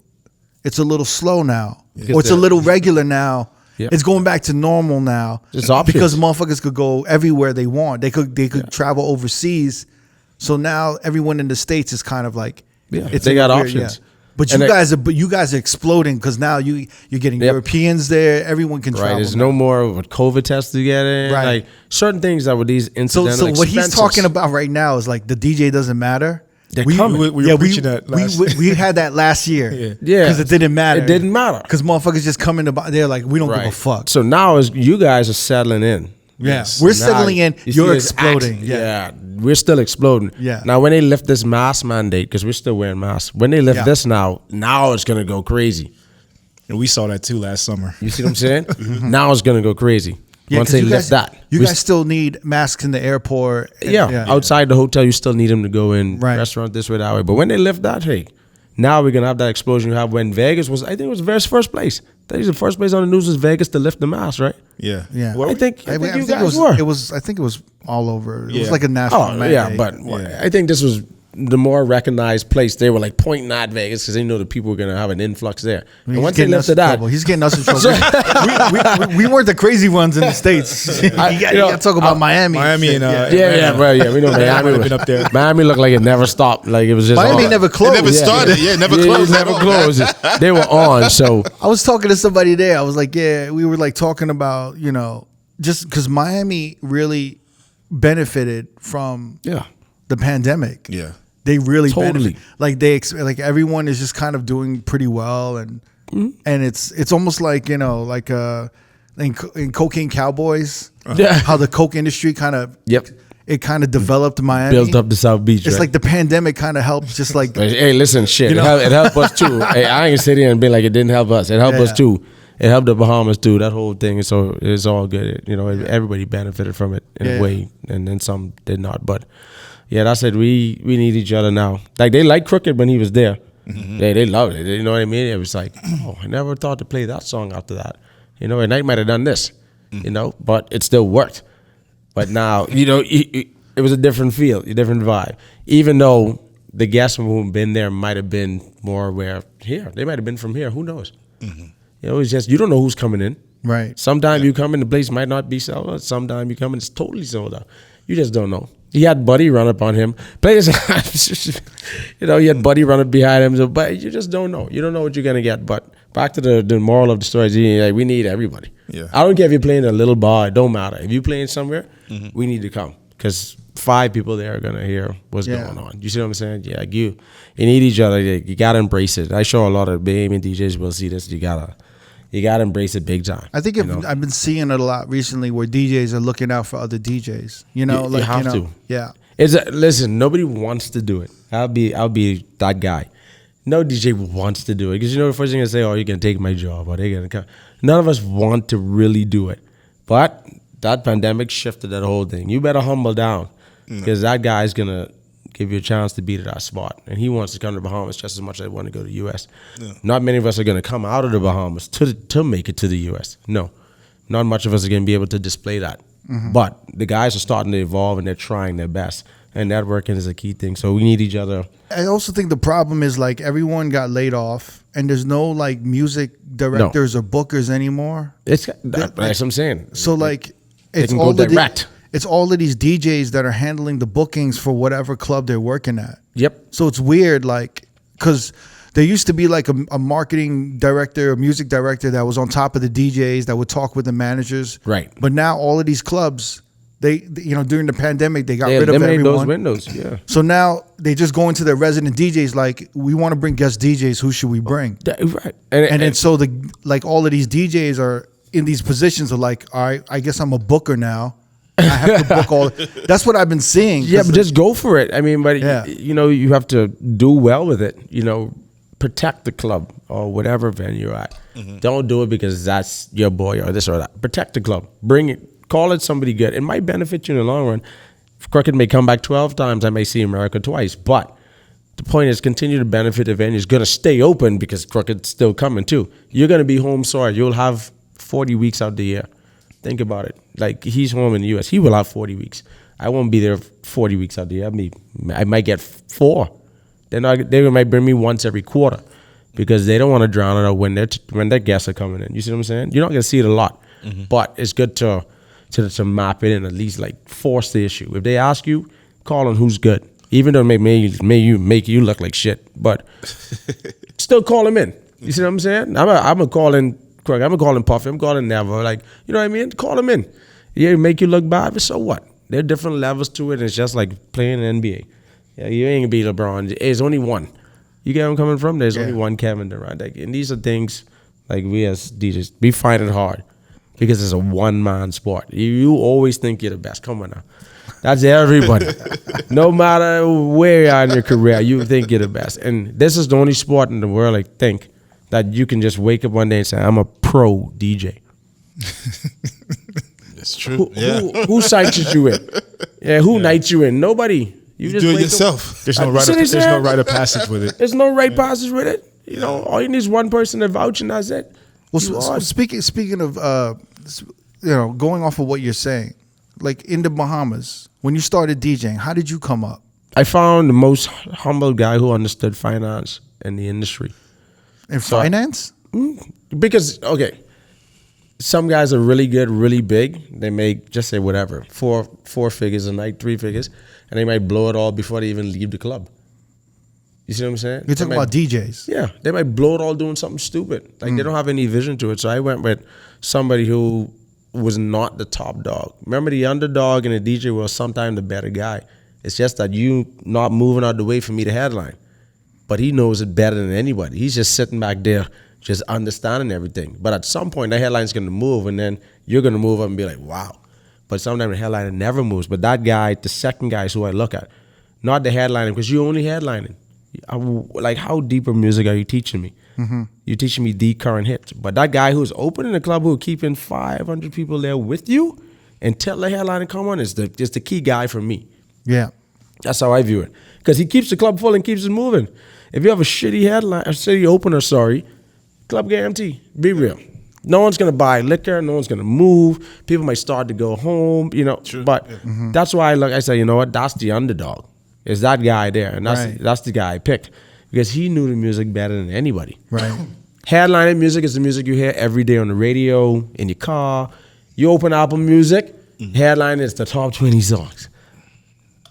slow now. Or it's a little regular now. Yep. It's going back to normal now. It's options. Because motherfuckers could go everywhere they want. They could travel overseas. So now everyone in the States is kind of like they got options. Yeah. But you guys are exploding because now you're getting Europeans there. Everyone can travel. Right. There's no more of a COVID test to get in. Right. Like certain things that were these incidental So what expenses. he's talking about right now is like the DJ doesn't matter. They're coming. We were preaching that last we had that last year. Yeah. Because it didn't matter. It didn't matter. Because motherfuckers just come in. They're like, we don't give a fuck. So now you guys are settling in. Yes. We're settling in. You're exploding. Yeah. We're still exploding. Yeah. Now, when they lift this mask mandate, because we're still wearing masks, when they lift this now it's going to go crazy. And we saw that too last summer. You see what I'm saying? Now it's going to go crazy. Once they lift that. You guys still need masks in the airport. Outside the hotel, you still need them to go in. Right. Restaurant this way, that way. But when they lift that, hey, now we're going to have that explosion you have when Vegas was, I think it was the first place. I think the first place on the news was Vegas to lift the mask, right? Yeah. Well, I think you guys were. I think it was all over. It was like a national mandate. Yeah, but I think this was the more recognized place. They were like pointing at Vegas because they know the people were going to have an influx there. And once they lifted that, he's getting us in trouble. we weren't the crazy ones in the States. you got to talk about Miami. Miami and we know Miami. Been up there. Miami looked like it never stopped. Like it was just Miami never closed. It never started. Yeah, never closed. It never closed. They were on. So I was talking to somebody there. I was like, we were like talking about just because Miami really benefited from the pandemic. Yeah. They really benefit. Like like everyone is just kind of doing pretty well, and it's almost like, you know, like in Cocaine Cowboys, how the coke industry kind of it kind of developed Miami, built up the South Beach. It's like the pandemic kind of helped, just like hey, listen, shit, you know? it helped us too. Hey, I ain't gonna sit here and be like it didn't help us. It helped us too. It helped the Bahamas too. That whole thing, so it's all good. You know, everybody benefited from it in a way, and then some did not. But yeah, that's it. We need each other now. Like they liked Crooked when he was there. They loved it. You know what I mean? It was like, oh, I never thought to play that song after that. You know, and I might have done this. You know, but it still worked. But now, you know, it was a different feel, a different vibe. Even though the guests who've been there might have been more aware here. They might have been from here. Who knows? You know, it's just, you don't know who's coming in. Right. Sometimes you come in, the place might not be sold out. Sometimes you come in, it's totally sold out. You just don't know. He had Buddy run up on him. Players, you know, he had Buddy run up behind him. So, but you just don't know. You don't know what you're going to get. But back to the moral of the story is, like, we need everybody. Yeah. I don't care if you're playing a little bar. It don't matter. If you're playing somewhere, we need to come. Because 5 people there are going to hear what's going on. You see what I'm saying? Yeah, you need each other. You got to embrace it. I show a lot of Bahamian DJs will see this. You got to embrace it big time. I think I've been seeing it a lot recently where DJs are looking out for other DJs. You know, you have to. Yeah. Listen, nobody wants to do it. I'll be that guy. No DJ wants to do it because, you know, the first thing they say, oh, you can take my job or they're going to come. None of us want to really do it. But that pandemic shifted that whole thing. You better humble down because that guy's going to give you a chance to be to that spot. And he wants to come to Bahamas just as much as I want to go to the U.S. Yeah. Not many of us are going to come out of the Bahamas to make it to the U.S. No. Not much of us are going to be able to display that. But the guys are starting to evolve and they're trying their best. And networking is a key thing. So we need each other. I also think the problem is, like, everyone got laid off and there's no, like, music directors or bookers anymore. That's what I'm saying. So, like, it's all direct. It's all of these DJs that are handling the bookings for whatever club they're working at. Yep. So it's weird, like, because there used to be like a marketing director, a music director that was on top of the DJs that would talk with the managers. Right. But now all of these clubs, they you know, during the pandemic, they got rid of everyone. Those windows, yeah. So now they just go into their resident DJs like, we want to bring guest DJs. Who should we bring? Right. And then so all of these DJs are in these positions of like, all right, I guess I'm a booker now. I have to book all. That's what I've been seeing. Yeah, but just go for it. I mean, but you know, you have to do well with it. You know, protect the club or whatever venue you're at. Don't do it because that's your boy or this or that. Protect the club. Bring it. Call it somebody good. It might benefit you in the long run. Crooked may come back 12 times. I may see America twice. But the point is, continue to benefit the venue. It's going to stay open because Crooked's still coming too. You're going to be home sore. You'll have 40 weeks out the year. Think about it. Like, he's home in the U.S. He will have 40 weeks. I won't be there 40 weeks out the year. I might get 4. They might bring me once every quarter because they don't want to drown it out when their guests are coming in. You see what I'm saying? You're not going to see it a lot. But it's good to map it and at least, like, force the issue. If they ask you, call on who's good. Even though it may make you look like shit. But still call them in. You see what I'm saying? I'm going to call in Craig. I'm going to call him Puffy. I'm calling Never. Like, you know what I mean? Call them in. Yeah, make you look bad, but so what? There are different levels to it. It's just like playing in the NBA. Yeah, you ain't gonna be LeBron. There's only one. You get where I'm coming from? There's only one Kevin Durant. Like, and these are things like we as DJs, we find it hard because it's a one-man sport. You always think you're the best. Come on now. That's everybody. No matter where you are in your career, you think you're the best. And this is the only sport in the world, I think, that you can just wake up one day and say, I'm a pro DJ. It's true. Who cites you in? Yeah, who nights you in? Nobody. You just do it yourself. There's no rite of passage with it. There's no right passage with it. You know, all you need is one person to vouch, and that's it. Well, speaking of, you know, going off of what you're saying, like in the Bahamas, when you started DJing, how did you come up? I found the most humble guy who understood finance in the industry. In finance? Because, okay, some guys are really good, really big. They make, just say whatever, four figures a night, 3 figures, and they might blow it all before they even leave the club. You see what I'm saying? You're talking about DJs. Yeah, they might blow it all doing something stupid. Like, they don't have any vision to it. So I went with somebody who was not the top dog. Remember, the underdog and the DJ was sometimes the better guy. It's just that you not moving out the way for me to headline. But he knows it better than anybody. He's just sitting back there, just understanding everything. But at some point, that headline's going to move, and then you're going to move up and be like, wow. But sometimes the headliner never moves. But that guy, the second guy is who I look at. Not the headliner, because you're only headlining. Like, how deeper music are you teaching me? Mm-hmm. You're teaching me the current hits. But that guy who's opening the club, who's keeping 500 people there with you until the headliner come on, is the key guy for me. Yeah. That's how I view it. Because he keeps the club full and keeps it moving. If you have a shitty headline, a shitty opener, club get empty. Be real. No one's going to buy liquor. No one's going to move. People might start to go home, True. But that's why I say, you know what? That's the underdog. It's that guy there. And that's the guy I picked. Because he knew the music better than anybody. Right. Headlining music is the music you hear every day on the radio, in your car. You open Apple Music, headline is the top 20 songs.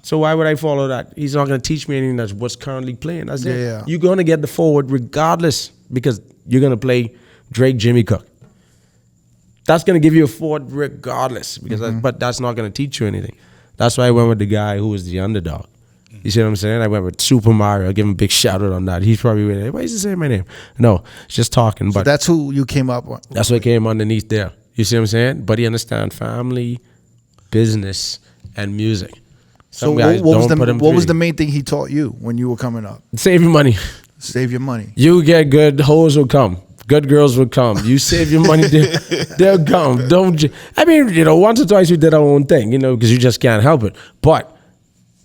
So why would I follow that? He's not going to teach me anything that's what's currently playing. That's it. Yeah. You're going to get the forward regardless, because you're going to play Drake, Jimmy Cook. That's going to give you a forward regardless, because but that's not going to teach you anything. That's why I went with the guy who was the underdog. You see what I'm saying? I went with Super Mario. I'll give him a big shout out on that. He's probably really, why is he saying my name? No, just talking. But so that's who you came up with. That's what came underneath there. You see what I'm saying? But he understands family, business, and music. So what was the main thing he taught you when you were coming up? Save your money. Save your money. You get good, hoes will come. Good girls will come. You save your money, they'll come. Once or twice we did our own thing, because you just can't help it. But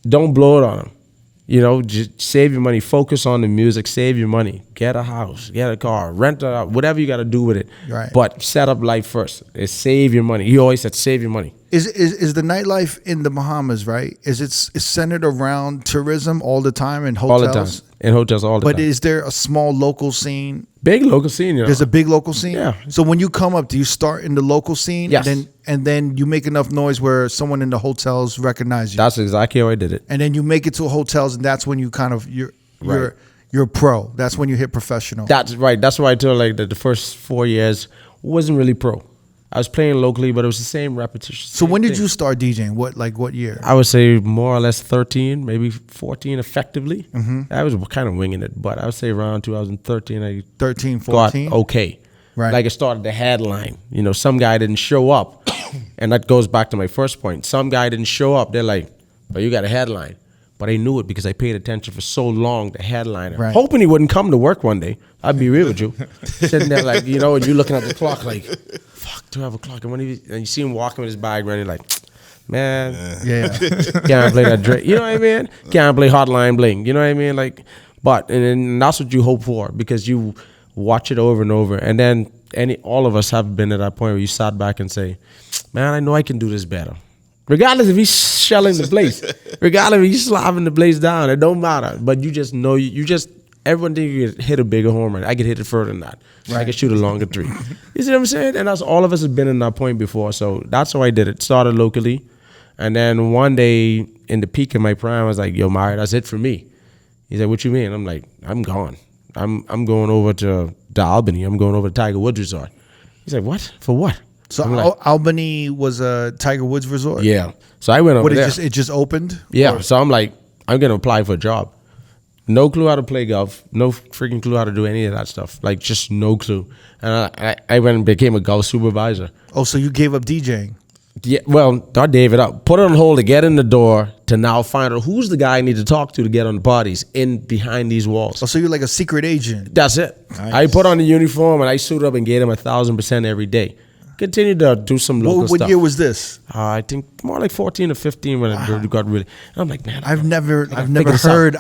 don't blow it on them. Just save your money. Focus on the music. Save your money. Get a house. Get a car. Rent a whatever you got to do with it. Right. But set up life first. It's save your money. He always said save your money. Is the nightlife in the Bahamas, right? Is centered around tourism all the time in hotels? All the time. In hotels all the time. But is there a small local scene? Big local scene, There's a big local scene? Yeah. So when you come up, do you start in the local scene? Yes. And then you make enough noise where someone in the hotels recognize you? That's exactly how I did it. And then you make it to hotels, and that's when you kind of, you're pro. That's when you hit professional. That's right. That's why I told that the first 4 years wasn't really pro. I was playing locally, but it was the same repetition. So when did you start DJing? What year? I would say more or less 13, maybe 14 effectively. Mm-hmm. I was kind of winging it, but I would say around 2013. 13, 14? Got okay. Right. Like it started the headline. Some guy didn't show up. And that goes back to my first point. Some guy didn't show up. They're like, you got a headline. But I knew it because I paid attention for so long, the headliner. Right. Hoping he wouldn't come to work one day. I'd be real with you. Sitting there like, and you're looking at the clock like, fuck, 12 o'clock. And you see him walking with his bag running like, man, can't play that Drake. You know what I mean? Can't play Hotline Bling. You know what I mean? And that's what you hope for, because you watch it over and over. And then all of us have been at that point where you sat back and say, man, I know I can do this better. Regardless if he's shelling the place, regardless if he's slapping the place down, it don't matter. But you just know, everyone thinks you could hit a bigger home run. I could hit it further than that. Right. I could shoot a longer three. You see what I'm saying? And that's all of us have been in that point before. So that's how I did it. Started locally. And then one day in the peak of my prime, I was like, yo, Mario, that's it for me. He said, what you mean? I'm like, I'm gone. I'm going over to Albany. I'm going over to Tiger Woods Resort. He's like, what? For what? So Albany was a Tiger Woods resort? Yeah. So I went over there. It just opened? Yeah. So I'm like, I'm going to apply for a job. No clue how to play golf. No freaking clue how to do any of that stuff. Just no clue. And I went and became a golf supervisor. Oh, so you gave up DJing? Yeah. Well, not gave it up. Put it on hold to get in the door to now find out who's the guy I need to talk to get on the parties behind these walls. Oh, so you're like a secret agent? That's it. Nice. I put on the uniform and I suited up and gave him 1,000% every day. Continued to do some local stuff. What year was this? I think more like 14 or 15 when it got really. And I'm like, man, I've never heard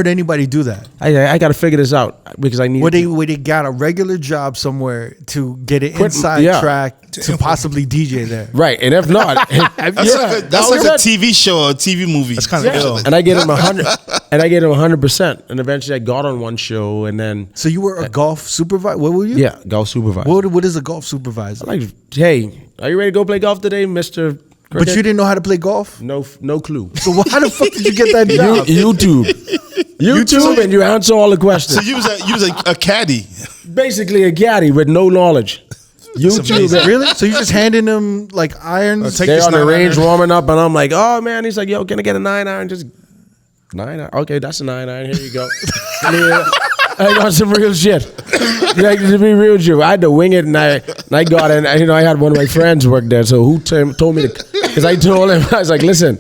anybody do that. I got to figure this out because I need. Where they got a regular job somewhere to get an inside track to possibly DJ there. Right, and if not, that's like a TV show or a TV movie. That's kind of ill. And I get him 100, and I get him 100%. And eventually, I got on one show, and then. So you were a golf supervisor. What were you? Yeah, golf supervisor. What is a golf supervisor? Like, hey, are you ready to go play golf today, Mr. Cricket? But you didn't know how to play golf? No clue. So how the fuck did you get that job? YouTube, and you answer all the questions. So you was a caddy. Basically a caddy with no knowledge. YouTube. Really? So you just handing them like irons? They're on the range warming up, and I'm like, oh man. He's like, yo, can I get a 9-iron? Just 9-iron. Okay, that's a 9-iron. Here you go. I got some real shit. Like, to be real with you, I had to wing it, and I got it. And, I had one of my friends work there, so who told me to? Because I told him, I was like, listen,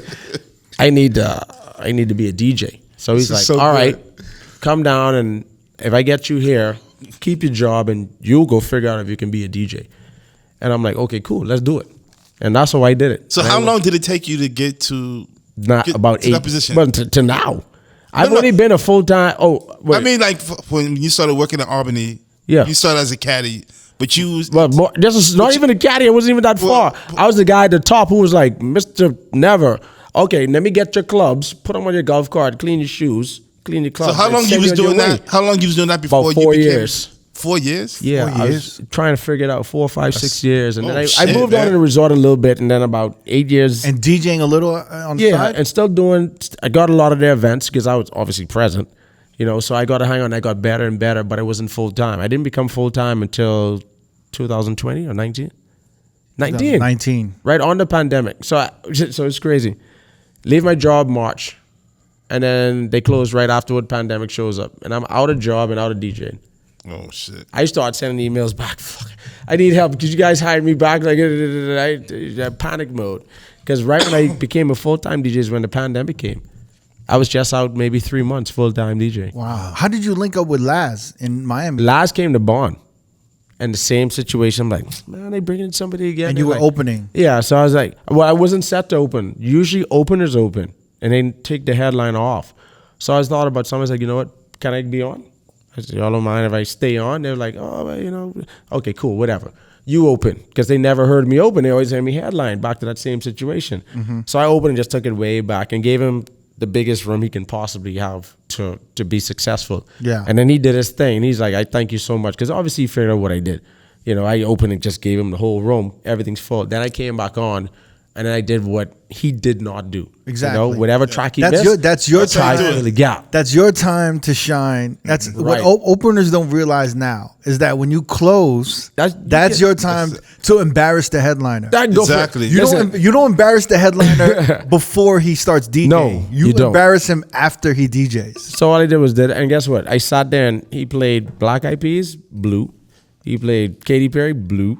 I need to be a DJ. So he's like, all right, come down, and if I get you here, keep your job, and you'll go figure out if you can be a DJ. And I'm like, okay, cool, let's do it. And that's how I did it. So how long did it take you to get to about 8 that position? But to now. I've only been a full-time. I mean, like when you started working at Albany, you started as a caddy, but you. Well, this is not even a caddy. I wasn't even that far. I was the guy at the top who was like, Mr. Never. Okay, let me get your clubs, put them on your golf cart, clean your shoes, clean your clubs. So how long you was doing that? How long you was doing that before about 4 years? 4 years? Yeah, 4 years? I was trying to figure it out 4, 5, 6 years. And then I moved on to the resort a little bit, and then about 8 years. And DJing a little on the side? Yeah, and still doing, I got a lot of their events because I was obviously present, so I got to hang on. I got better and better, but I wasn't full-time. I didn't become full-time until 2020 or 19? 19. 19. Right on the pandemic. So it's crazy. Leave my job March, and then they close right afterward. Pandemic shows up, and I'm out of job and out of DJing. Oh shit! I start sending emails back. Fuck, I need help. Could you guys hire me back? Like, panic mode. Because right when I became a full-time DJ is when the pandemic came. I was just out maybe 3 months full-time DJ. Wow. How did you link up with Laz in Miami? Laz came to Bond. And the same situation, I'm like, man, they bringing in somebody again. And you were like, opening. Yeah, so I was like, well, I wasn't set to open. Usually openers open, and they take the headline off. So I was thought about someone's like, you know what, can I be on? I said, y'all don't mind if I stay on? They're like, oh, well, okay, cool, whatever. You open, because they never heard me open. They always had me headline, back to that same situation. Mm-hmm. So I opened and just took it way back and gave him the biggest room he can possibly have to be successful. Yeah. And then he did his thing. And he's like, I thank you so much. Because obviously he figured out what I did. I opened and just gave him the whole room. Everything's full. Then I came back on, and then I did what he did not do. Exactly. Whatever track he missed. That's your time. That's your time to shine. That's right. What openers don't realize now is that when you close, that's your time to embarrass the headliner. Exactly. You don't embarrass the headliner before he starts DJing. No, you embarrass him after he DJs. So all I did was and guess what? I sat there and he played Black Eyed Peas, blue. He played Katy Perry, blue.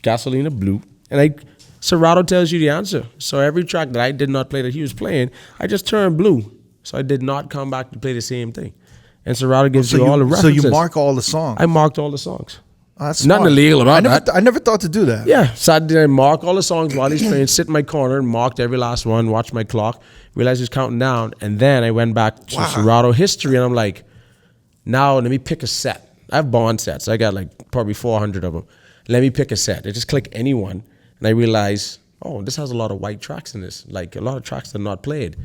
Gasolina, blue. And Serato tells you the answer. So every track that I did not play that he was playing, I just turned blue. So I did not come back to play the same thing. And Serato gives you all the references. So you mark all the songs? I marked all the songs. Oh, that's nothing illegal about that. I never thought to do that. Yeah. Sat there and mark all the songs while he's playing, sit in my corner and marked every last one, watched my clock, realized he was counting down. And then I went back to Serato history and I'm like, now let me pick a set. I have Bond sets. I got like probably 400 of them. Let me pick a set. I just click any one. And I realized, this has a lot of white tracks in this. Like a lot of tracks that are not played.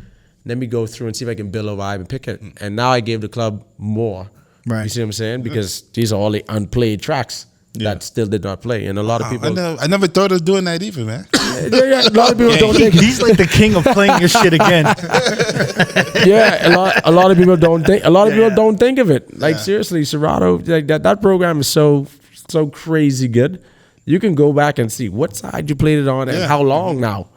Let me go through and see if I can build a vibe and pick it. And now I gave the club more. Right. You see what I'm saying? Because these are all the unplayed tracks that still did not play. And a lot of people... I never thought of doing that either, man. A lot of people don't think... He's like the king of playing your shit again. A lot of people don't think... A lot of people don't think of it. Like seriously, Serato, like that program is so crazy good. You can go back and see what side you played it on and how long now.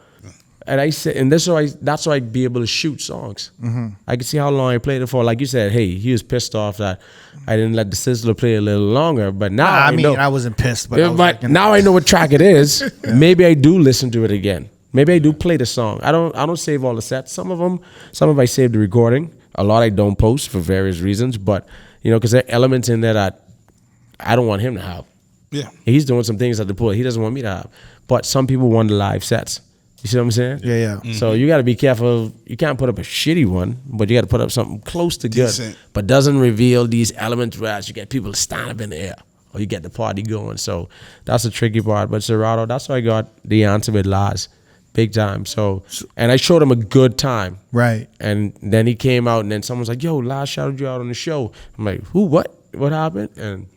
And I said, and that's why I'd be able to shoot songs. Mm-hmm. I could see how long I played it for. Like you said, hey, he was pissed off that I didn't let the Sizzler play a little longer. But now I know. I wasn't pissed. But now I know what track it is. Maybe I do listen to it again. Maybe I do play the song. I don't save all the sets. Some of I save the recording. A lot I don't post for various reasons. But because there are elements in there that I don't want him to have. Yeah, he's doing some things at the pool he doesn't want me to have. But some people want the live sets. You see what I'm saying? Yeah. Mm-hmm. So you got to be careful. You can't put up a shitty one, but you got to put up something close to decent, good, but doesn't reveal these elements where you get people to stand up in the air or you get the party going. So that's the tricky part. But Serato, that's why I got the answer with Laz, big time. So, and I showed him a good time. Right. And then he came out and then someone's like, yo, Laz shouted you out on the show. I'm like, who, what happened? And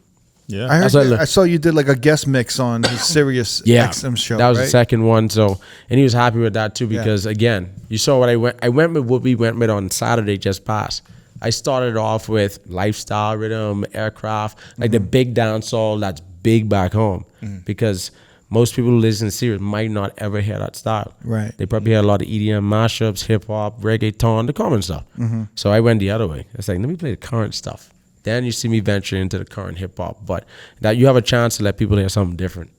yeah, I saw you did like a guest mix on his Sirius XM show. That was the second one. So, and he was happy with that too because again, you saw what I went with what we went with on Saturday just past. I started off with lifestyle rhythm, aircraft, like the big dancehall that's big back home. because most people who listen serious might not ever hear that style. Right. They probably hear a lot of EDM mashups, hip hop, reggaeton, the common stuff. So I went the other way. It's like, let me play the current stuff. Then you see me venture into the current hip hop, but that you have a chance to let people hear something different.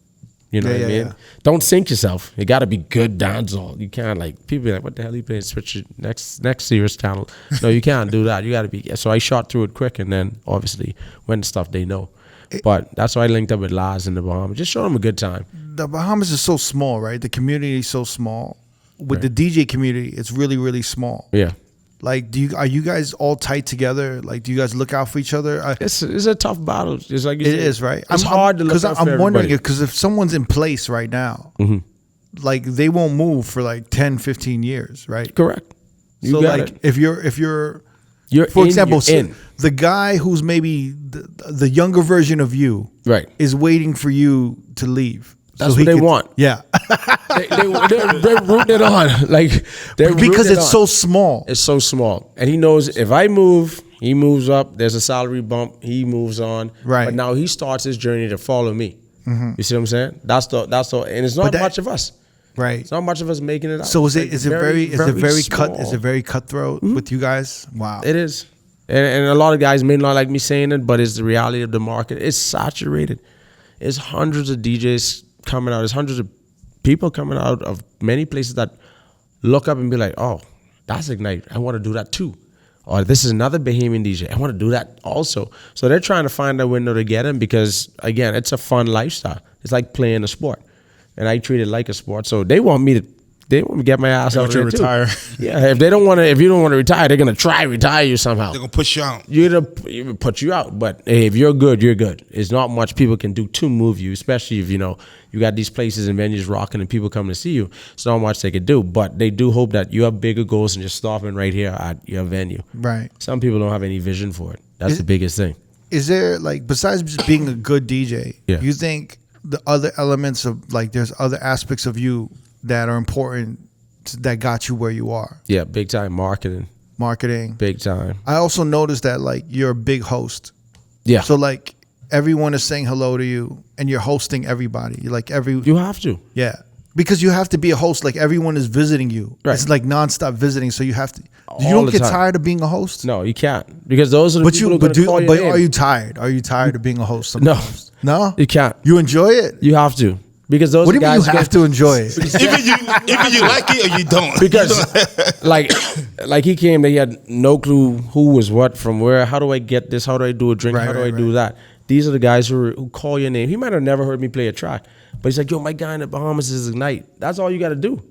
You know what I mean? Don't sink yourself. You got to be good dancehall. You can't people be like, what the hell are you playing? Switch it next serious channel. No, you can't do that. You got to be. So I shot through it quick, and then obviously went to stuff they know. But that's why I linked up with Laz in the Bahamas. Just show them a good time. The Bahamas is so small, right? The community is so small. With the DJ community, it's really, really small. Yeah. Like, are you guys all tight together? Like, do you guys look out for each other? It's a tough battle. It's like it is, right? It's hard to look out for everybody. I'm wondering if someone's in place right now, like they won't move for like 10, 15 years, right? Correct. So like, if you're for example, the guy who's maybe the younger version of you, right, is waiting for you to leave. That's what they want. Yeah. they're rooting it on. Because it's so small. It's so small. And he knows if I move, he moves up. There's a salary bump. He moves on. Right. But now he starts his journey to follow me. You see what I'm saying? That's the and it's not much of us. Right. It's not much of us making it out. So is it very cutthroat with you guys? Wow. It is. And a lot of guys may not like me saying it, but it's the reality of the market. It's saturated. It's hundreds of DJs coming out. There's hundreds of people coming out of many places that look up and be like, oh, that's Ignite. I want to do that too. Or this is another Bahamian DJ. I want to do that also. So they're trying to find a window to get in because, again, it's a fun lifestyle. It's like playing a sport. And I treat it like a sport. So they want me to get my ass out there retire. Yeah, if you don't want to retire, they're gonna try to retire you somehow. They're gonna push you out. You're gonna put you out. But hey, if you're good, you're good. It's not much people can do to move you, especially if you got these places and venues rocking and people coming to see you. It's not much they could do. But they do hope that you have bigger goals than just stopping right here at your venue. Right. Some people don't have any vision for it. That's the biggest thing. Is there, like, besides just being a good DJ, you think the other elements of, like, there's other aspects of you that are important that got you where you are? Yeah, big time marketing. Big time. I also noticed that, like, you're a big host. Yeah. So, like, everyone is saying hello to you and you're hosting everybody. You have to. Yeah. Because you have to be a host. Like, everyone is visiting you. Right. It's like nonstop visiting. So you have to. You don't get tired of being a host? No, you can't. Because those are the people who are going to call your name. Are you tired? Are you tired of being a host sometimes? No. You can't. You enjoy it? You have to. Because those what do you mean guys you have to enjoy it? Either you like it or you don't. Because like he came, he had no clue who was what from where. How do I get this? How do I do a drink? How do I do that? These are the guys who call your name. He might have never heard me play a track, but he's like, yo, my guy in the Bahamas is Ignite. That's all you got to do.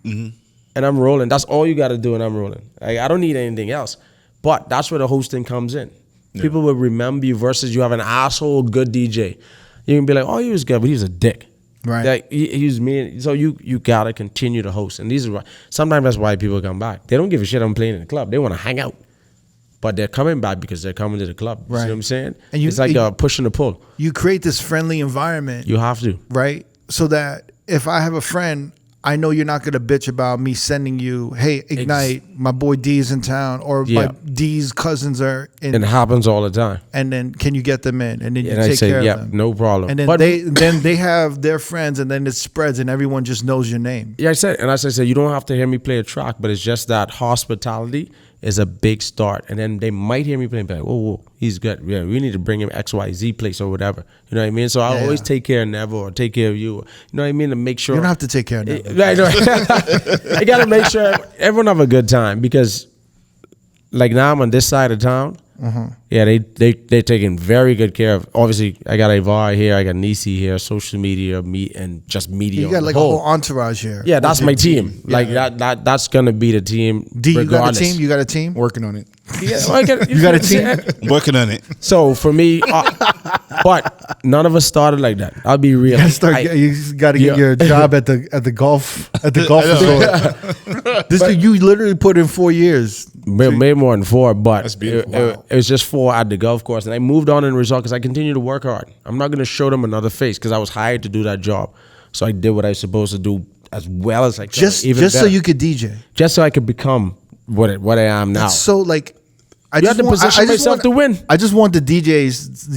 And I'm rolling. That's all you got to do, and I'm rolling. Like, I don't need anything else. But that's where the hosting comes in. Yeah. People will remember you versus you have an asshole good DJ. You can be like, oh, he was good, but he was a dick. Right. Like, he was mean. So you got to continue to host. And these are sometimes that's why people come back. They don't give a shit I'm playing in the club. They want to hang out. But they're coming back because they're coming to the club. You see what I'm saying? And it's like a push and a pull. You create this friendly environment. You have to. Right? So that if I have a friend, I know you're not going to bitch about me sending you, hey, Ignite, my boy D's in town, or my D's cousins are in. It happens all the time. And then can you get them in? And then you take care of them. No problem. And then they have their friends, and then it spreads, and everyone just knows your name. Yeah, as I said, you don't have to hear me play a track, but it's just that hospitality is a big start. And then they might hear me playing, like, whoa, he's good. Yeah, we need to bring him XYZ place or whatever. You know what I mean? So I always take care of Never or take care of you. You know what I mean? To make sure. You don't have to take care of Never. I got to make sure everyone have a good time because, like, now I'm on this side of town. Yeah, they're taking very good care of. Obviously, I got Ivar here, I got Nisi here, social media, and just media. You got like a whole entourage here. Yeah, that's my team. Like that's gonna be the team. You got a team? You got a team? Working on it. Yeah, you got a team? Working on it. So for me, but none of us started like that. I'll be real. You got to get your job at the golf resort. You literally put in 4 years. Maybe more than 4, but that's beautiful. It was just 4 at the golf course, and I moved on in the resort because I continued to work hard. I'm not going to show them another face because I was hired to do that job, so I did what I was supposed to do as well as I could. Just so you could DJ. Just so I could become what I am now. That's so like, You had to position myself to win. I just want the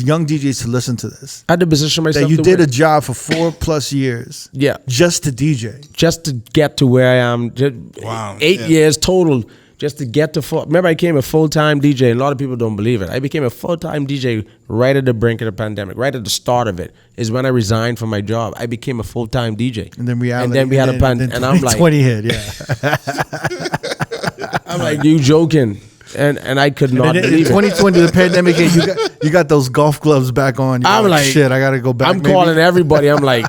young DJs to listen to this. I had to position myself that you to did win. a job for 4+ years. Yeah. Just to DJ. Just to get to where I am. Wow. 8 years total just to get to full. Remember, I became a full-time DJ, and a lot of people don't believe it. I became a full-time DJ right at the brink of the pandemic, right at the start of it, is when I resigned from my job. I became a full-time DJ. And then we had a pandemic. And I'm like, 20 hit, yeah. I'm like, you joking. And I could not believe it. 2020, the pandemic hit, you got those golf gloves back on. I'm like, shit, I got to go back. I'm calling everybody. I'm like,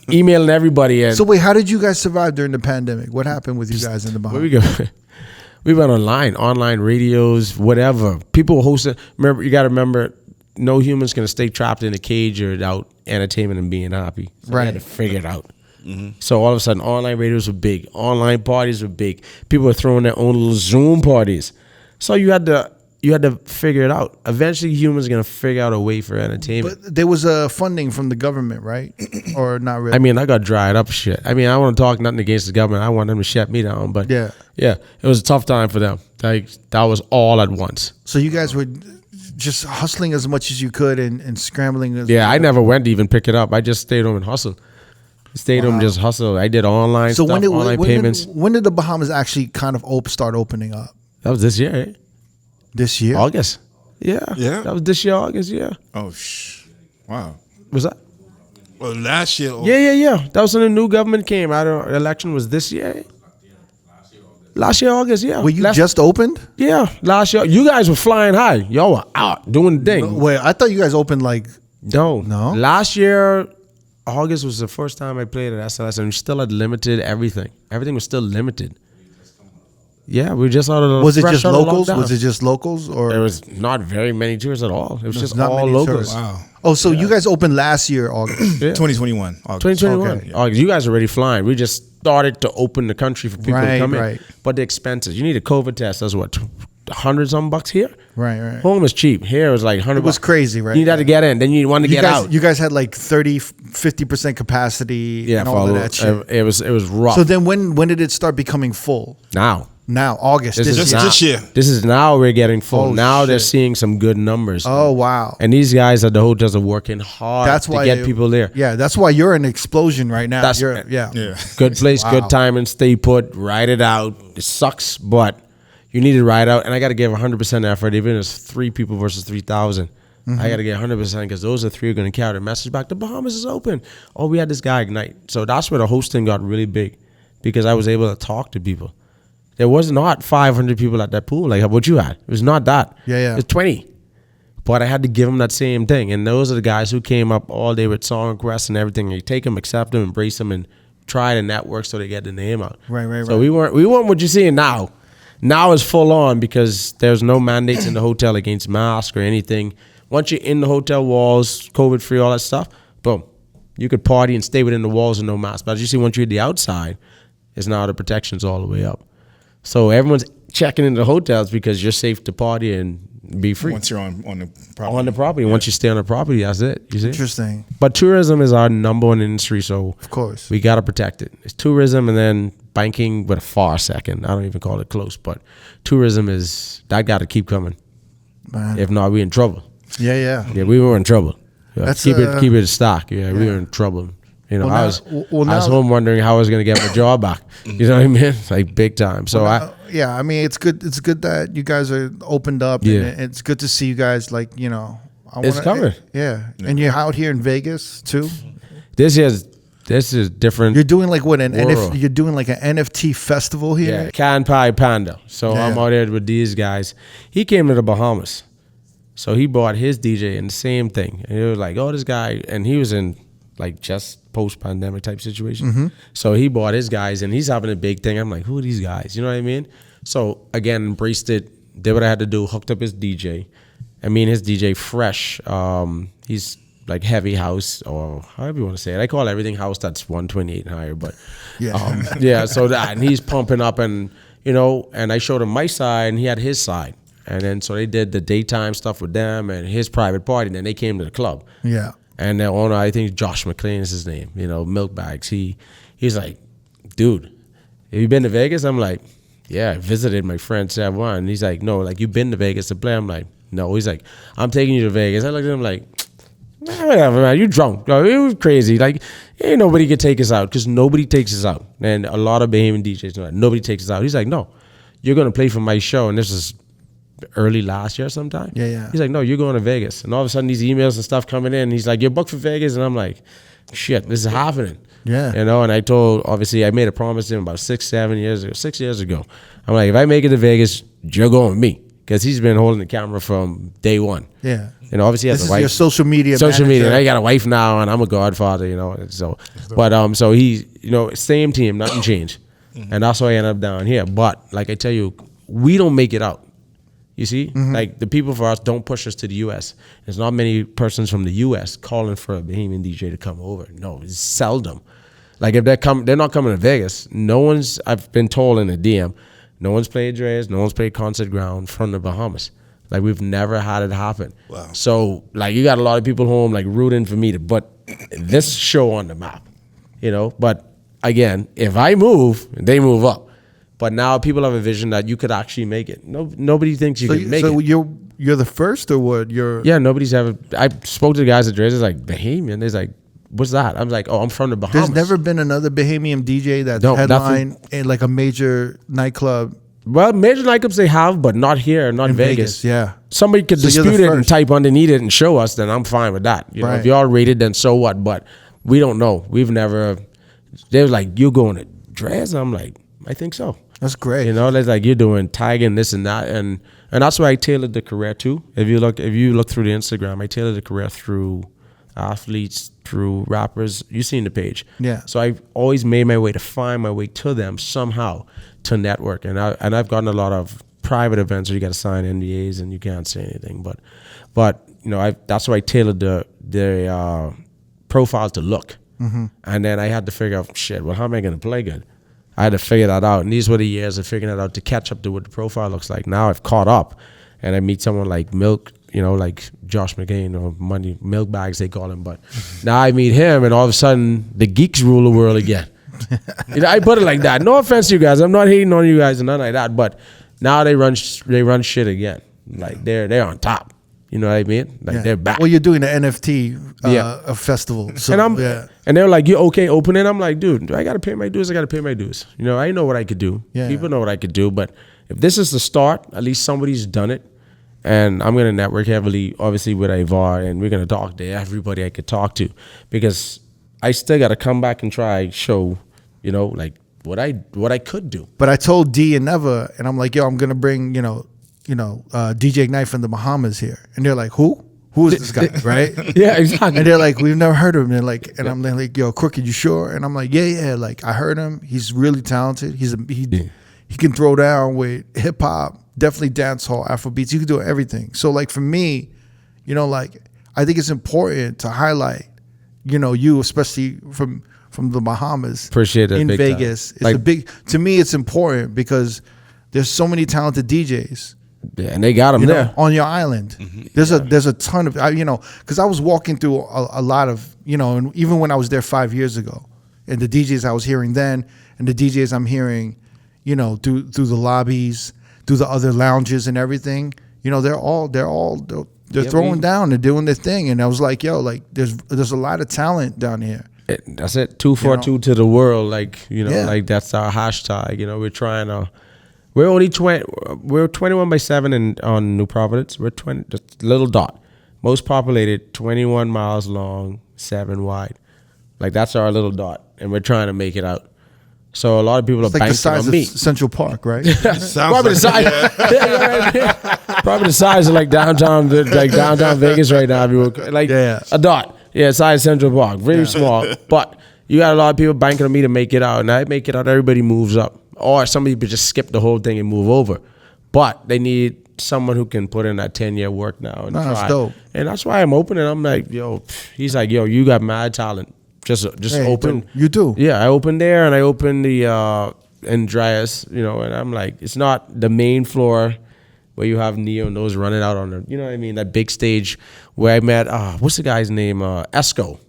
emailing everybody. And so wait, how did you guys survive during the pandemic? What happened with you guys in the Bahamas? Where we go? We went online radios, whatever. People hosted. Remember, you got to remember, no human's going to stay trapped in a cage or without entertainment and being happy. So right. We had to figure it out. Mm-hmm. So all of a sudden, online radios were big. Online parties were big. People were throwing their own little Zoom parties. So you had to figure it out. Eventually, humans are going to figure out a way for entertainment. But there was funding from the government, right? Or not really? I mean, I got dried up shit. I mean, I want to talk nothing against the government. I want them to shut me down. But yeah, it was a tough time for them. Like, that was all at once. So you guys were just hustling as much as you could and scrambling. I never went to even pick it up. I just stayed home and hustled. Stayed home, just hustle. I did online stuff, online payments. When did the Bahamas actually kind of start opening up? That was this year, right? This year? August. Yeah. That was this year, August, yeah. Oh, wow. Was that? Well, last year. Yeah. That was when the new government came. The election was this year. Last year, August, yeah. Were you just opened? Yeah, last year. You guys were flying high. Y'all were out doing the thing. Wait, I thought you guys opened like... No. Last year, August was the first time I played at SLS, and we still had limited everything. Everything was still limited. Yeah, we were just out of the... Was it just locals? Was it just locals? Or there was not very many tourists at all. It was just all locals. Wow. Oh, so you guys opened last year, August? 2021. August. 2021. Okay. August. You guys are already flying. We just started to open the country for people to come in. But the expenses, you need a COVID test. That's what, $100-some here? Right. Home was cheap. Here it was like $100. It was crazy, right? You had to get in. Then you wanted to get out. You guys had like 50% capacity and all of that shit. It was rough. So then when did it start becoming full? Now, August. This year. This is now we're getting full. Now they're seeing some good numbers. Oh, wow. And these guys at the hotels are working hard to get people there. Yeah, that's why you're an explosion right now. Good place, good time, and stay put. Ride it out. It sucks, but you need to ride out. And I got to give 100% effort, even if it's 3 people versus 3,000. Mm-hmm. I got to get 100% because those are 3 who are going to carry the message back. The Bahamas is open. Oh, we had this guy Ignite. So that's where the hosting got really big because I was able to talk to people. There was not 500 people at that pool like what you had. It was not that. Yeah. It was 20. But I had to give them that same thing. And those are the guys who came up all day with song requests and everything. You take them, accept them, embrace them, and try to network so they get the name out. Right. So we weren't what you're seeing now. Now it's full on because there's no mandates in the hotel against masks or anything. Once you're in the hotel walls, COVID-free, all that stuff, boom. You could party and stay within the walls with no mask. But as you see, once you're at the outside, it's now the protection's all the way up. So everyone's checking into the hotels because you're safe to party and be free. Once you're on the property. On the property. Once you stay on the property, that's it. You see? Interesting. But tourism is our number one industry, so of course we got to protect it. It's tourism and then banking, but a far second. I don't even call it close, but tourism that got to keep coming. Man. If not, we in trouble. Yeah, we were in trouble. Yeah. Keep it in stock. Yeah, we were in trouble. You know, I was home wondering how I was going to get my job back. You know what I mean? Like big time. So I mean, it's good. It's good that you guys are opened up. Yeah. And it's good to see you guys. Like, you know, it's covered. Yeah, and you're out here in Vegas too. This is different. You're doing like what you're doing like an NFT festival here. Yeah, Can Pie Panda. So I'm out there with these guys. He came to the Bahamas, so he bought his DJ and the same thing. And it was like, oh, this guy, and he was in like just post-pandemic type situation. Mm-hmm. So he bought his guys and he's having a big thing. I'm like, who are these guys? You know what I mean? So again, embraced it, did what I had to do, hooked up his DJ. I mean, his DJ Fresh, he's like heavy house or however you want to say it. I call everything house that's 128 and higher, but so that, and he's pumping up and, you know, and I showed him my side and he had his side. And then so they did the daytime stuff with them and his private party and then they came to the club. Yeah. And the owner, I think Josh McLean is his name, you know, Milk Bags. He's like, dude, have you been to Vegas? I'm like, yeah, I visited my friend Sav One. And he's like, no, like, you been to Vegas to play? I'm like, no. He's like, I'm taking you to Vegas. I looked at him like, man, whatever, man, you drunk. It was crazy. Like, ain't nobody could take us out, because nobody takes us out. And a lot of Bahamian DJs know that. Nobody takes us out. He's like, no, you're going to play for my show. And this is early last year sometime. Yeah. He's like, no, you're going to Vegas. And all of a sudden these emails and stuff coming in. He's like, you're booked for Vegas. And I'm like, shit, this is happening. Yeah. You know, and I made a promise to him about 6 years ago. I'm like, if I make it to Vegas, you're going with me. Because he's been holding the camera from day one. Yeah. And obviously he has this a wife. Your social media media. And I got a wife now, and I'm a godfather, you know. And so, but so he, you know, same team, nothing changed. And that's why I ended up down here. But like I tell you, we don't make it out. You see, like the people for us don't push us to the U.S. There's not many persons from the U.S. calling for a Bahamian DJ to come over. No, it's seldom. Like if they're not coming to Vegas. No one's. I've been told in a DM, no one's played Dre's, no one's played Concert Ground from the Bahamas. Like we've never had it happen. Wow. So like you got a lot of people home like rooting for me to put this show on the map. You know, but again, if I move, they move up. But now people have a vision that you could actually make it. Nobody thinks you can make it. So you're the first, or what? Yeah, nobody's ever. I spoke to the guys at Dre's. Like Bahamian. They're like, what's that? I'm like, oh, I'm from the Bahamas. There's never been another Bahamian DJ that's headline in like a major nightclub. Well, major nightclubs they have, but not here, not in Vegas. Yeah. Somebody could dispute it and type underneath it and show us, then I'm fine with that. You know, if y'all rate it, then so what? But we don't know. We've never. They were like, you going to Dre's? I'm like, I think so. That's great. You know, that's like you're doing tagging this and that, and that's why I tailored the career too. If you look through the Instagram, I tailored the career through athletes, through rappers. You've seen the page. Yeah. So I've always made my way to find my way to them somehow to network, and I've gotten a lot of private events where you got to sign NDAs and you can't say anything, but you know that's why I tailored the profile to look, and then I had to figure out shit. Well, how am I going to play good? I had to figure that out, and these were the years of figuring that out to catch up to what the profile looks like. Now I've caught up, and I meet someone like Milk, you know, like Josh McCain or Money Milk Bags they call him. But now I meet him, and all of a sudden the geeks rule the world again. You know, I put it like that. No offense to you guys, I'm not hating on you guys and nothing like that. But now they run shit again. Like they're on top. You know what I mean? Like they're back. Well, you're doing the NFT a festival. So, and they're like, you okay opening? I'm like, dude, I got to pay my dues. I got to pay my dues. You know, I know what I could do. Yeah. People know what I could do. But if this is the start, at least somebody's done it. And I'm going to network heavily, obviously, with Ivar. And we're going to talk to everybody I could talk to. Because I still got to come back and try show, you know, like what I could do. But I told D and Neva, and I'm like, yo, I'm going to bring, DJ Ignite from the Bahamas here. And they're like, who? Who is this guy, right? Yeah, exactly. And they're like, we've never heard of him. And like, and I'm like, yo, Crooked, you sure? And I'm like, yeah. Like, I heard him. He's really talented. He can throw down with hip hop, definitely dancehall, Afrobeats. You can do everything. So like for me, you know, like I think it's important to highlight, you know, you especially from the Bahamas. Appreciate it. In Vegas. It's like, to me, it's important because there's so many talented DJs. Yeah, and they got them there on your island. There's a ton of because I was walking through a lot of and even when I was there 5 years ago, and the DJs I was hearing then, and the DJs I'm hearing, through the lobbies, through the other lounges and everything, they're throwing down, they're doing their thing, and I was like, yo, like there's a lot of talent down here. That's it. 242 to the world, like like that's our hashtag. We're trying to. We're only 20. We're 21 by 7 on New Providence. We're 20, just a little dot. Most populated, 21 miles long, 7 wide. Like that's our little dot, and we're trying to make it out. So a lot of people are banking on me. Central Park, right? Probably the size. Probably the size of like downtown Vegas right now. A dot. Yeah, size Central Park, very small. But you got a lot of people banking on me to make it out, and I make it out. Everybody moves up. Or some people just skip the whole thing and move over. But they need someone who can put in that 10-year work now. And that's dope. And that's why I'm open. And I'm like, yo, he's like, yo, you got mad talent. Just open. You do. Yeah, I opened there and I opened the Andreas, and I'm like, it's not the main floor where you have Neo and those running out on the, that big stage where I met, what's the guy's name? Esco.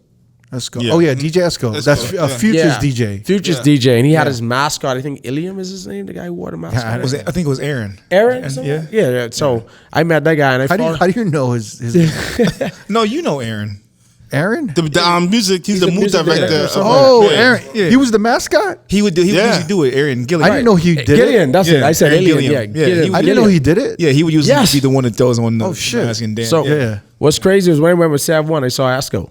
Esco. Yeah. Oh yeah, DJ Esco. That's Future's DJ. Future's DJ, and he had his mascot. I think Ilium is his name. The guy who wore the mascot. I think it was Aaron. Aaron? Yeah. So I met that guy, and how do you know his No, you know Aaron. Aaron? The music, he's the music director. Oh, Aaron. Yeah. He was the mascot? He would usually do it, Aaron Gillian. I didn't know he did Gillian, that's it. I said Alien. I didn't know he did it. Yeah, he would usually be the one that throws on the mask and dance. So what's crazy is when I went with Sav 1, I saw Esco.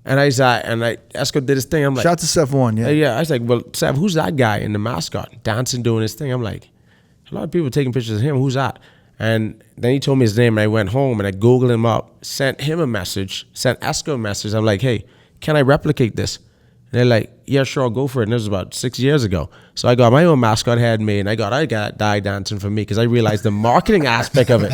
And Esco did his thing. I'm like, shout out to Sav 1, yeah. I was like, well, Sav, who's that guy in the mascot dancing, doing his thing? I'm like, a lot of people taking pictures of him. Who's that? And then he told me his name, and I went home and I Googled him up, sent him a message, sent Esco a message. I'm like, hey, can I replicate this? And they're like, yeah, sure, I'll go for it. And this was about 6 years ago. So I got my own mascot head made, and I got Die Dancing for me because I realized the marketing aspect of it.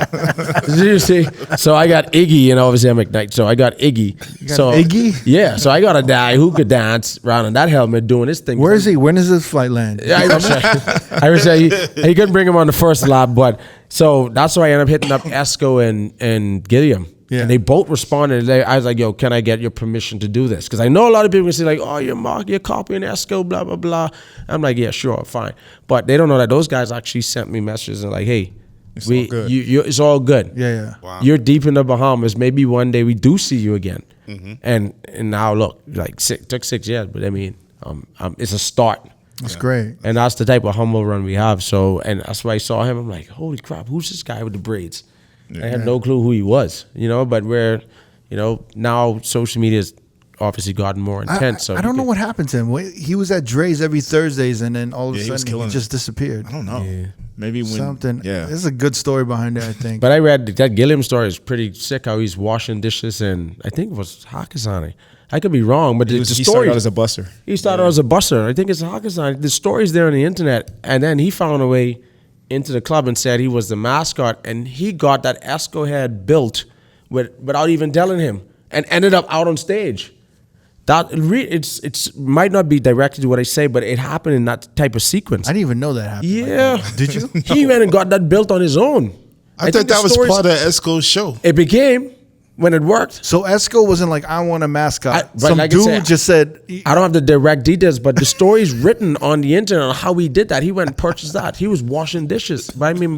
You see? So I got Iggy, and obviously I'm McKnight. So I got Iggy. Iggy? Yeah. So I got a guy who could dance around in that helmet doing his thing. Where is he? When does his flight land? Yeah, I wish he couldn't bring him on the first lap, but so that's why I ended up hitting up Esco and Gilliam. Yeah. And they both responded. I was like, yo, can I get your permission to do this? Because I know a lot of people can say like, oh, you're copying Esco, blah, blah, blah. I'm like, yeah, sure, fine. But they don't know that those guys actually sent me messages and like, hey, it's all good. It's all good. Yeah. Wow. You're deep in the Bahamas. Maybe one day we do see you again. Mm-hmm. And now look, like took 6 years, but I mean, it's a start. That's great. And that's the type of humble run we have. So, and that's why I saw him. I'm like, holy crap, who's this guy with the braids? I had no clue who he was, but now social media has obviously gotten more intense. I don't know what happened to him. He was at Dre's every Thursdays, and then all of a sudden he just disappeared. I don't know. Yeah. Maybe when something. Yeah, there's a good story behind it, I think. But I read that Gilliam story is pretty sick. How he's washing dishes, and I think it was Hakazani. I could be wrong, but he started out as a busser. He started out as a busser. I think it's Hakazani. The story's there on the internet, and then he found a way into the club and said he was the mascot, and he got that Esco head built without even telling him, and ended up out on stage. It's might not be directed to what I say, but it happened in that type of sequence. I didn't even know that happened. Yeah, did you? He went and got that built on his own. I thought that was part of Esco's show. It became. When it worked. So Esco wasn't like, I want a mascot. Some like dude just said. I don't have the direct details, but the story's written on the internet on how he did that. He went and purchased that. He was washing dishes. But I mean,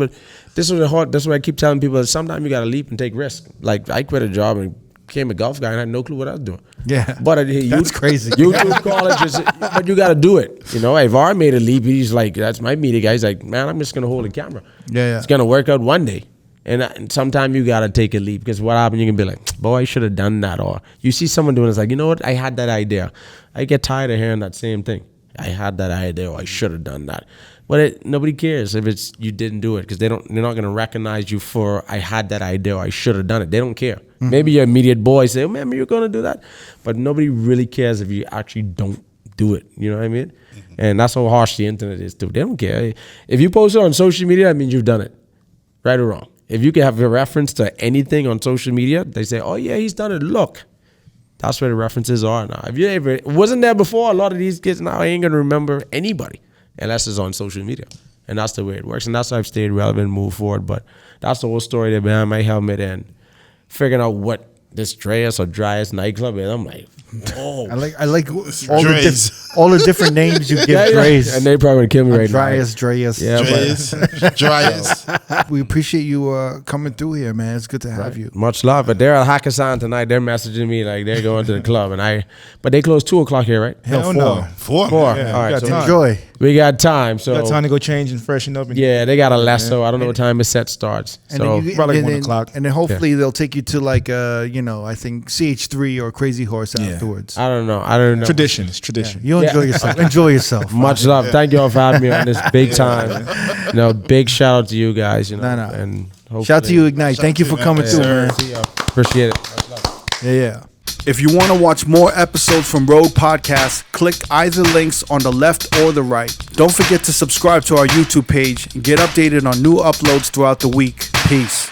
this is what I keep telling people. Sometimes you got to leap and take risks. Like I quit a job and became a golf guy and I had no clue what I was doing. Yeah. But that's crazy. YouTube colleges, but you got to do it. If R made a leap, he's like, that's my media guy. He's like, man, I'm just going to hold a camera. Yeah. It's going to work out one day. And sometimes you got to take a leap because what happened, you can be like, boy, I should have done that. Or you see someone doing it, it's like, you know what? I had that idea. I get tired of hearing that same thing. I had that idea or I should have done that. But nobody cares if it's you didn't do it because they're not going to recognize you for I had that idea or I should have done it. They don't care. Mm-hmm. Maybe your immediate boys say, oh, man, you're going to do that. But nobody really cares if you actually don't do it. You know what I mean? Mm-hmm. And that's how harsh the internet is too. They don't care. If you post it on social media, that means you've done it. Right or wrong. If you can have a reference to anything on social media, they say, oh, yeah, he's done it. Look. That's where the references are now. If you ever wasn't there before, a lot of these kids now ain't going to remember anybody unless it's on social media. And that's the way it works. And that's why I've stayed relevant and moved forward. But that's the whole story there behind my helmet and figuring out what this Dre's or Dryest nightclub is. I'm like, oh. I like all the different names you give Dre's. And they probably would kill me right Dryest, now. Dre's. Yeah, Dryest. We appreciate you coming through here, man. It's good to have you. Much love. But they're at Hakkasan tonight. They're messaging me like they're going to the club. But they close 2:00 here, right? Hell, 4. 4? Yeah, all right. So enjoy. We got time. So got time to go change and freshen up. Yeah, they got a lasso. I don't know what time the set starts. So probably 1:00. And then hopefully they'll take you to like I think CH3 or Crazy Horse afterwards. I don't know. Tradition. It's tradition. Yeah. You enjoy yourself. Enjoy yourself. Much love. Thank you all for having me on this big time. Big shout out to you guys. And shout out to you, Ignite. Thank you for coming through, man. Appreciate it. Yeah. If you want to watch more episodes from R.O.A.D Podcast, click either links on the left or the right. Don't forget to subscribe to our YouTube page and get updated on new uploads throughout the week. Peace.